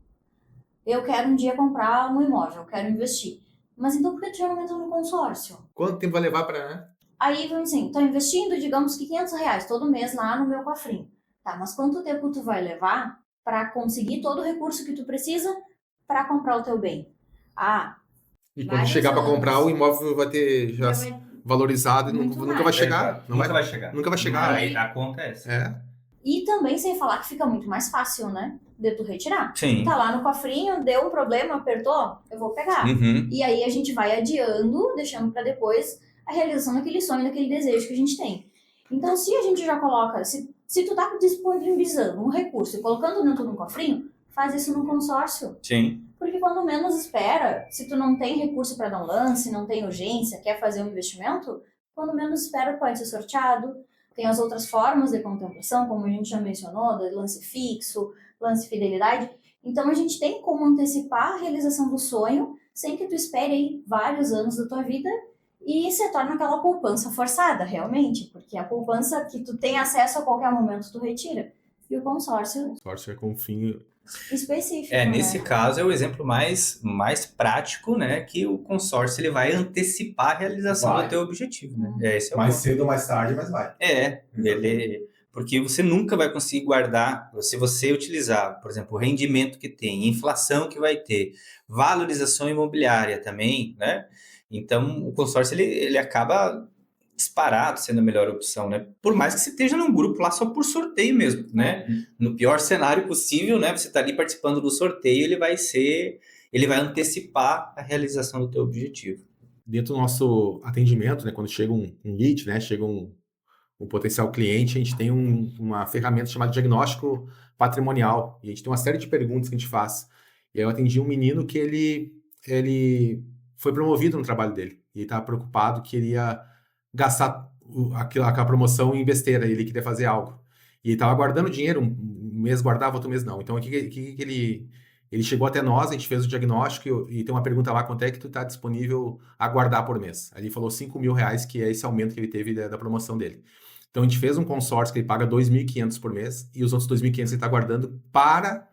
Eu quero um dia comprar um imóvel, eu quero investir. Mas então por que tu já não entra no consórcio? Quanto tempo vai levar para... Né? Aí, assim, tô investindo, digamos que R$ 500 todo mês lá no meu cofrinho. Tá, mas quanto tempo tu vai levar para conseguir todo o recurso que tu precisa para comprar o teu bem? E quando chegar para comprar, o imóvel vai ter já valorizado e nunca vai chegar. Nunca vai chegar. Aí acontece. E também sem falar que fica muito mais fácil, né? De tu retirar. Sim. Tá lá no cofrinho, deu um problema, apertou, eu vou pegar. E aí a gente vai adiando, deixando para depois a realização daquele sonho, daquele desejo que a gente tem. Então, se a gente já coloca, se tu tá disponibilizando um recurso e colocando dentro de um cofrinho, faz isso no consórcio. Sim. Porque quando menos espera, se tu não tem recurso para dar um lance, não tem urgência, quer fazer um investimento, quando menos espera pode ser sorteado. Tem as outras formas de contemplação, como a gente já mencionou, do lance fixo, lance fidelidade. Então, a gente tem como antecipar a realização do sonho sem que tu espere aí vários anos da tua vida e se torna aquela poupança forçada, realmente. Porque a poupança que tu tem acesso a qualquer momento, tu retira. E o consórcio... O consórcio é com um fim... específico. Nesse caso é o exemplo mais prático, né? Que o consórcio ele vai antecipar a realização do teu objetivo, né? Esse é mais cedo ou mais tarde, mas vai. Porque você nunca vai conseguir guardar, se você utilizar, por exemplo, o rendimento que tem, inflação que vai ter, valorização imobiliária também, né? Então, o consórcio ele acaba disparado sendo a melhor opção, né? Por mais que você esteja num grupo lá só por sorteio mesmo, né? No pior cenário possível, né? Você está ali participando do sorteio, ele vai antecipar a realização do teu objetivo. Dentro do nosso atendimento, né, quando chega um lead, né, chega um potencial cliente, a gente tem uma ferramenta chamada diagnóstico patrimonial. E a gente tem uma série de perguntas que a gente faz. E aí eu atendi um menino que ele foi promovido no trabalho dele. E ele estava preocupado que ele ia gastar aquela promoção em besteira. Ele queria fazer algo. E ele estava guardando dinheiro, um mês guardava, outro mês não. Então, o que ele chegou até nós, a gente fez o diagnóstico e tem uma pergunta lá, quanto é que tu está disponível a guardar por mês? Aí ele falou R$ 5.000, que é esse aumento que ele teve da promoção dele. Então, a gente fez um consórcio que ele paga 2.500 por mês e os outros 2.500 ele está guardando para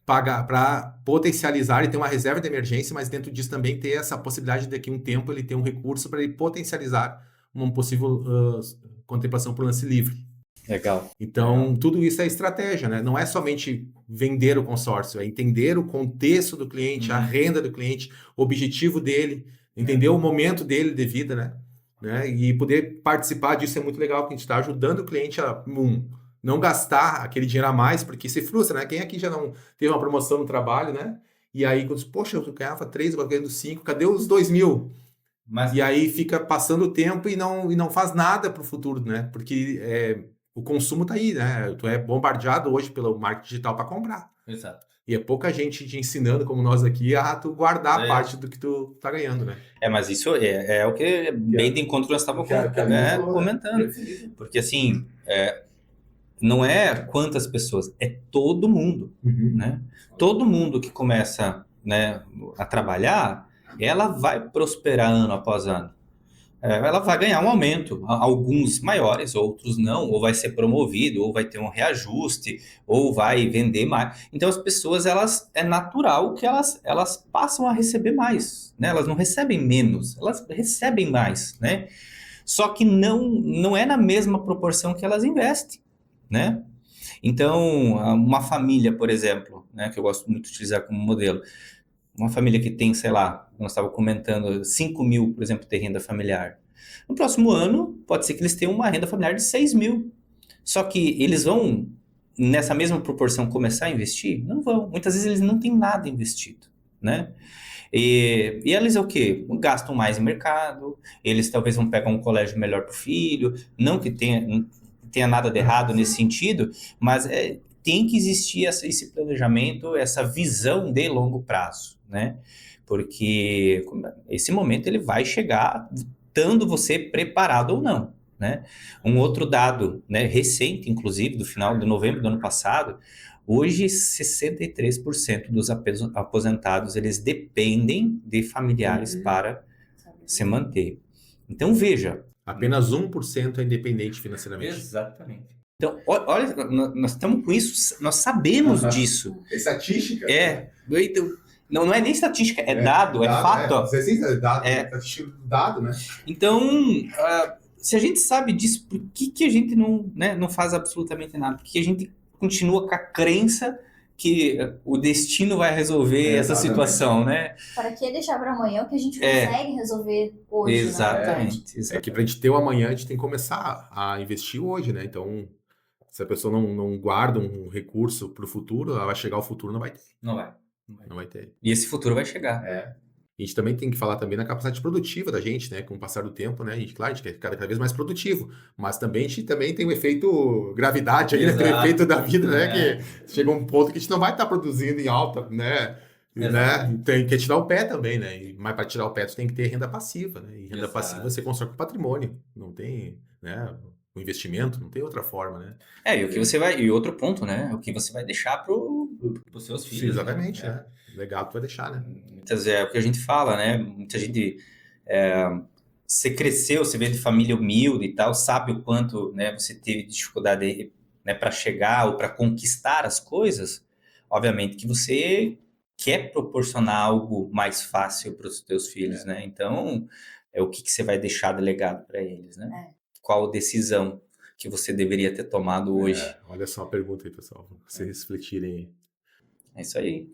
pagar, para potencializar e ter uma reserva de emergência, mas dentro disso também ter essa possibilidade de daqui a um tempo ele ter um recurso para ele potencializar uma possível contemplação por lance livre. Legal. Então, tudo isso é estratégia, né? Não é somente vender o consórcio, é entender o contexto do cliente, a renda do cliente, o objetivo dele, entender o momento dele de vida, né? E poder participar disso é muito legal, porque a gente está ajudando o cliente a não gastar aquele dinheiro a mais, porque se frustra, né? Quem aqui já não teve uma promoção no trabalho, né? E aí, poxa, eu ganhava 3, eu ganhando 5, cadê os 2.000? E aí fica passando o tempo e não faz nada para o futuro, né? Porque o consumo tá aí, né? Tu é bombardeado hoje pelo marketing digital para comprar. Exato. E é pouca gente te ensinando, como nós aqui, a tu guardar parte do que tu tá ganhando, né? Mas isso é o que bem de encontro nós estávamos comentando. Porque assim, não é quantas pessoas, é todo mundo, né? Todo mundo que começa, né, a trabalhar, ela vai prosperar ano após ano. Ela vai ganhar um aumento, alguns maiores, outros não, ou vai ser promovido, ou vai ter um reajuste, ou vai vender mais. Então as pessoas, é natural que elas passam a receber mais, né? Elas não recebem menos, elas recebem mais, né? Só que não é na mesma proporção que elas investem, né? Então, uma família, por exemplo, né, que eu gosto muito de utilizar como modelo, uma família que tem, sei lá, nós estávamos comentando, 5.000, por exemplo, de renda familiar. No próximo ano, pode ser que eles tenham uma renda familiar de 6.000. Só que eles vão, nessa mesma proporção, começar a investir? Não vão. Muitas vezes eles não têm nada investido, né? E eles o quê? Gastam mais em mercado, eles talvez vão pegar um colégio melhor para o filho, não que tenha nada de errado nesse sentido, mas tem que existir esse planejamento, essa visão de longo prazo, né? Porque esse momento ele vai chegar estando você preparado ou não, né? Um outro dado, né, recente, inclusive, do final de novembro do ano passado, hoje 63% dos aposentados, eles dependem de familiares para se manter. Então, veja. Apenas 1% é independente financeiramente. Exatamente. Então, olha, nós estamos com isso, nós sabemos disso. É estatística. Então, não é nem estatística, é dado, é fato. É dado, estatística dado, né? Então, se a gente sabe disso, por que a gente não faz absolutamente nada? Porque a gente continua com a crença que o destino vai resolver essa situação, né? Para que deixar para amanhã o que a gente consegue resolver hoje? Exatamente. É que para a gente ter o amanhã, a gente tem que começar a investir hoje, né? Então, se a pessoa não guarda um recurso para o futuro, ela vai chegar ao futuro, não vai ter. Não vai ter. E esse futuro vai chegar. A gente também tem que falar também na capacidade produtiva da gente, né? Com o passar do tempo, né? Claro, a gente quer ficar cada vez mais produtivo, mas também a gente tem o efeito gravidade aí, né? Tem o efeito da vida, né? Que chega um ponto que a gente não vai estar produzindo em alta, né? Tem que tirar o pé também, né? Mas para tirar o pé, tu tem que ter renda passiva, né? E renda passiva você constrói com patrimônio, não tem, né? O investimento, não tem outra forma, né? E o que você vai, e outro ponto, né? O que você vai deixar para os seus filhos. Sim, exatamente, né? Legal, tu vai deixar, né? É o que a gente fala, né? Muita gente, você cresceu, você veio de família humilde e tal, sabe o quanto, né, você teve dificuldade, né, para chegar ou para conquistar as coisas. Obviamente que você quer proporcionar algo mais fácil para os teus filhos, né? Então, o que você vai deixar de legado para eles, né? Qual decisão que você deveria ter tomado hoje? Olha só a pergunta aí, pessoal, pra vocês refletirem aí. É isso aí.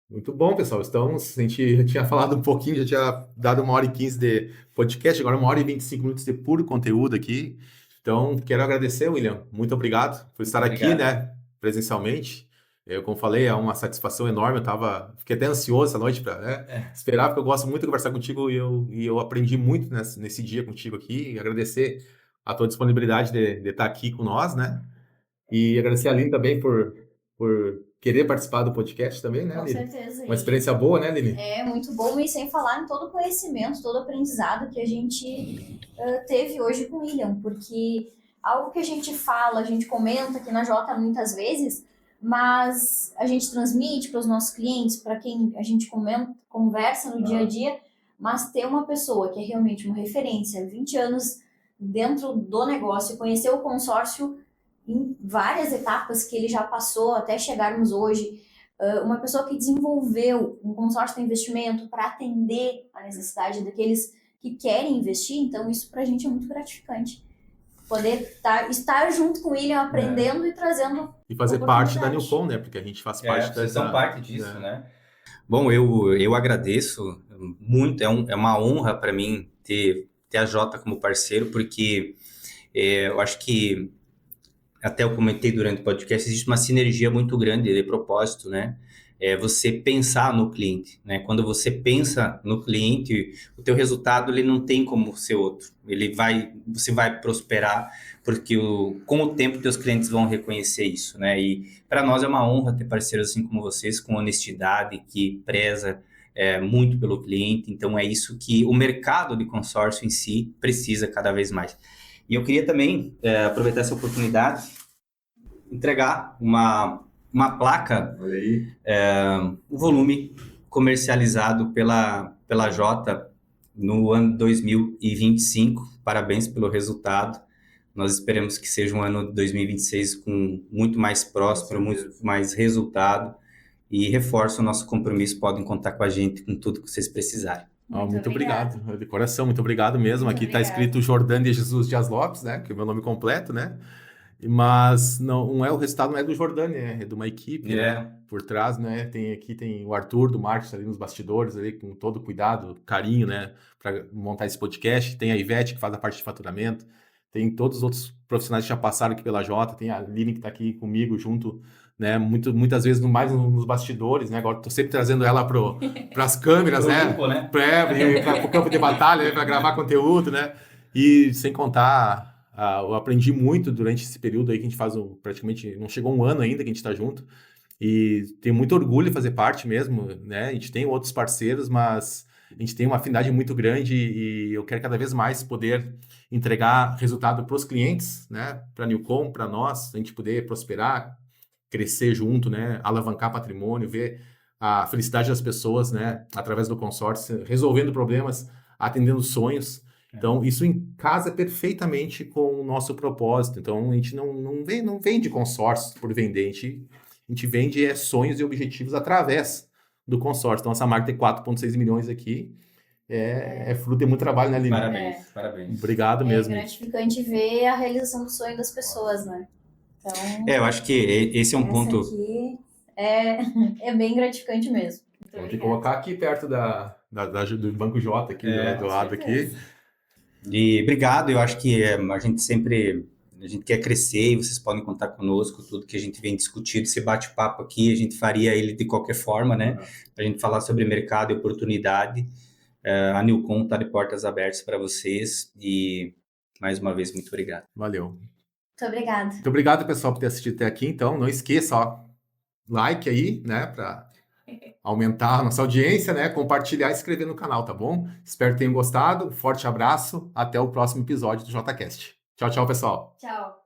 Muito bom, pessoal. Então, a gente já tinha falado um pouquinho, já tinha dado 1h15 de podcast, agora 1h25 de puro conteúdo aqui. Então, quero agradecer, William. Muito obrigado por estar aqui, Obrigado. né, presencialmente. Eu, como falei, é uma satisfação enorme. Fiquei até ansioso essa noite para esperar, porque eu gosto muito de conversar contigo e eu aprendi muito nesse dia contigo aqui. E agradecer a tua disponibilidade de estar aqui com nós, né? E agradecer a Aline também por querer participar do podcast também, né, Com Aline? certeza. Uma experiência boa, né, Aline? É muito bom, e sem falar em todo o conhecimento, todo o aprendizado que a gente teve hoje com o William, porque algo que a gente fala, a gente comenta aqui na Jota muitas vezes, mas a gente transmite para os nossos clientes, para quem a gente conversa no dia a dia, mas ter uma pessoa que é realmente uma referência, 20 anos dentro do negócio, conhecer o consórcio em várias etapas que ele já passou até chegarmos hoje, uma pessoa que desenvolveu um consórcio de investimento para atender a necessidade daqueles que querem investir, então isso para a gente é muito gratificante. Poder estar junto com ele, aprendendo e trazendo. E fazer parte da oportunidade. Newcom, né? Porque a gente faz parte Vocês são parte disso, né? né? Bom, eu agradeço muito, é uma honra para mim ter a Jota como parceiro, porque eu acho que, até eu comentei durante o podcast, existe uma sinergia muito grande de propósito, né? É você pensar no cliente, né? Quando você pensa no cliente, o teu resultado ele não tem como ser outro. Você vai prosperar porque com o tempo teus clientes vão reconhecer isso, né? E para nós é uma honra ter parceiros assim como vocês, com honestidade, que preza muito pelo cliente. Então é isso que o mercado de consórcio em si precisa cada vez mais. E eu queria também aproveitar essa oportunidade, entregar uma placa, um volume comercializado pela Jota no ano 2025. Parabéns pelo resultado. Nós esperamos que seja um ano de 2026 com muito mais próspero, muito mais resultado. E reforço o nosso compromisso, podem contar com a gente com tudo que vocês precisarem. Muito obrigado. De coração, muito obrigado mesmo. Muito Aqui está obrigada. escrito Jordânia de Jesus Dias Lopes, né? Que é o meu nome completo, né? Mas não é o resultado, não é do Jordânia, é de uma equipe, né? Por trás, né? Tem o Arthur do marketing ali nos bastidores, ali com todo cuidado, carinho, né? Para montar esse podcast. Tem a Ivete que faz a parte de faturamento. Tem todos os outros profissionais que já passaram aqui pela Jota. Tem a Aline que está aqui comigo junto, né? Muitas vezes mais nos bastidores, né? Agora estou sempre trazendo ela para as câmeras, né? Grupo, né? Para o campo de batalha, né? Para gravar conteúdo, né? E sem contar, eu aprendi muito durante esse período aí que a gente faz praticamente, não chegou um ano ainda que a gente está junto, e tenho muito orgulho de fazer parte mesmo, né? A gente tem outros parceiros, mas a gente tem uma afinidade muito grande e eu quero cada vez mais poder entregar resultado para os clientes, né? Para a Newcom, para nós, a gente poder prosperar, crescer junto, né? Alavancar patrimônio, ver a felicidade das pessoas, né? Através do consórcio, resolvendo problemas, atendendo sonhos. Então, isso casa perfeitamente com o nosso propósito. Então, a gente não vende consórcios por vender, a gente vende sonhos e objetivos através do consórcio. Então, essa marca tem 4,6 milhões aqui. É fruto de muito trabalho, né, Aline? Parabéns. Obrigado mesmo. É gratificante ver a realização do sonho das pessoas, né? Então, eu acho que esse é um ponto... aqui é bem gratificante mesmo. Vamos te colocar aqui perto do Banco J, aqui, do lado aqui. E obrigado, eu acho que a gente quer crescer e vocês podem contar conosco, tudo que a gente vem discutindo, esse bate-papo aqui, a gente faria ele de qualquer forma, né? A gente falar sobre mercado e oportunidade. A Newcom está de portas abertas para vocês e, mais uma vez, muito obrigado. Valeu. Muito obrigada. Muito obrigado, pessoal, por ter assistido até aqui. Então, não esqueça, like aí, né, para aumentar a nossa audiência, né, compartilhar e se inscrever no canal, tá bom? Espero que tenham gostado. Forte abraço. Até o próximo episódio do JCast. Tchau, pessoal. Tchau.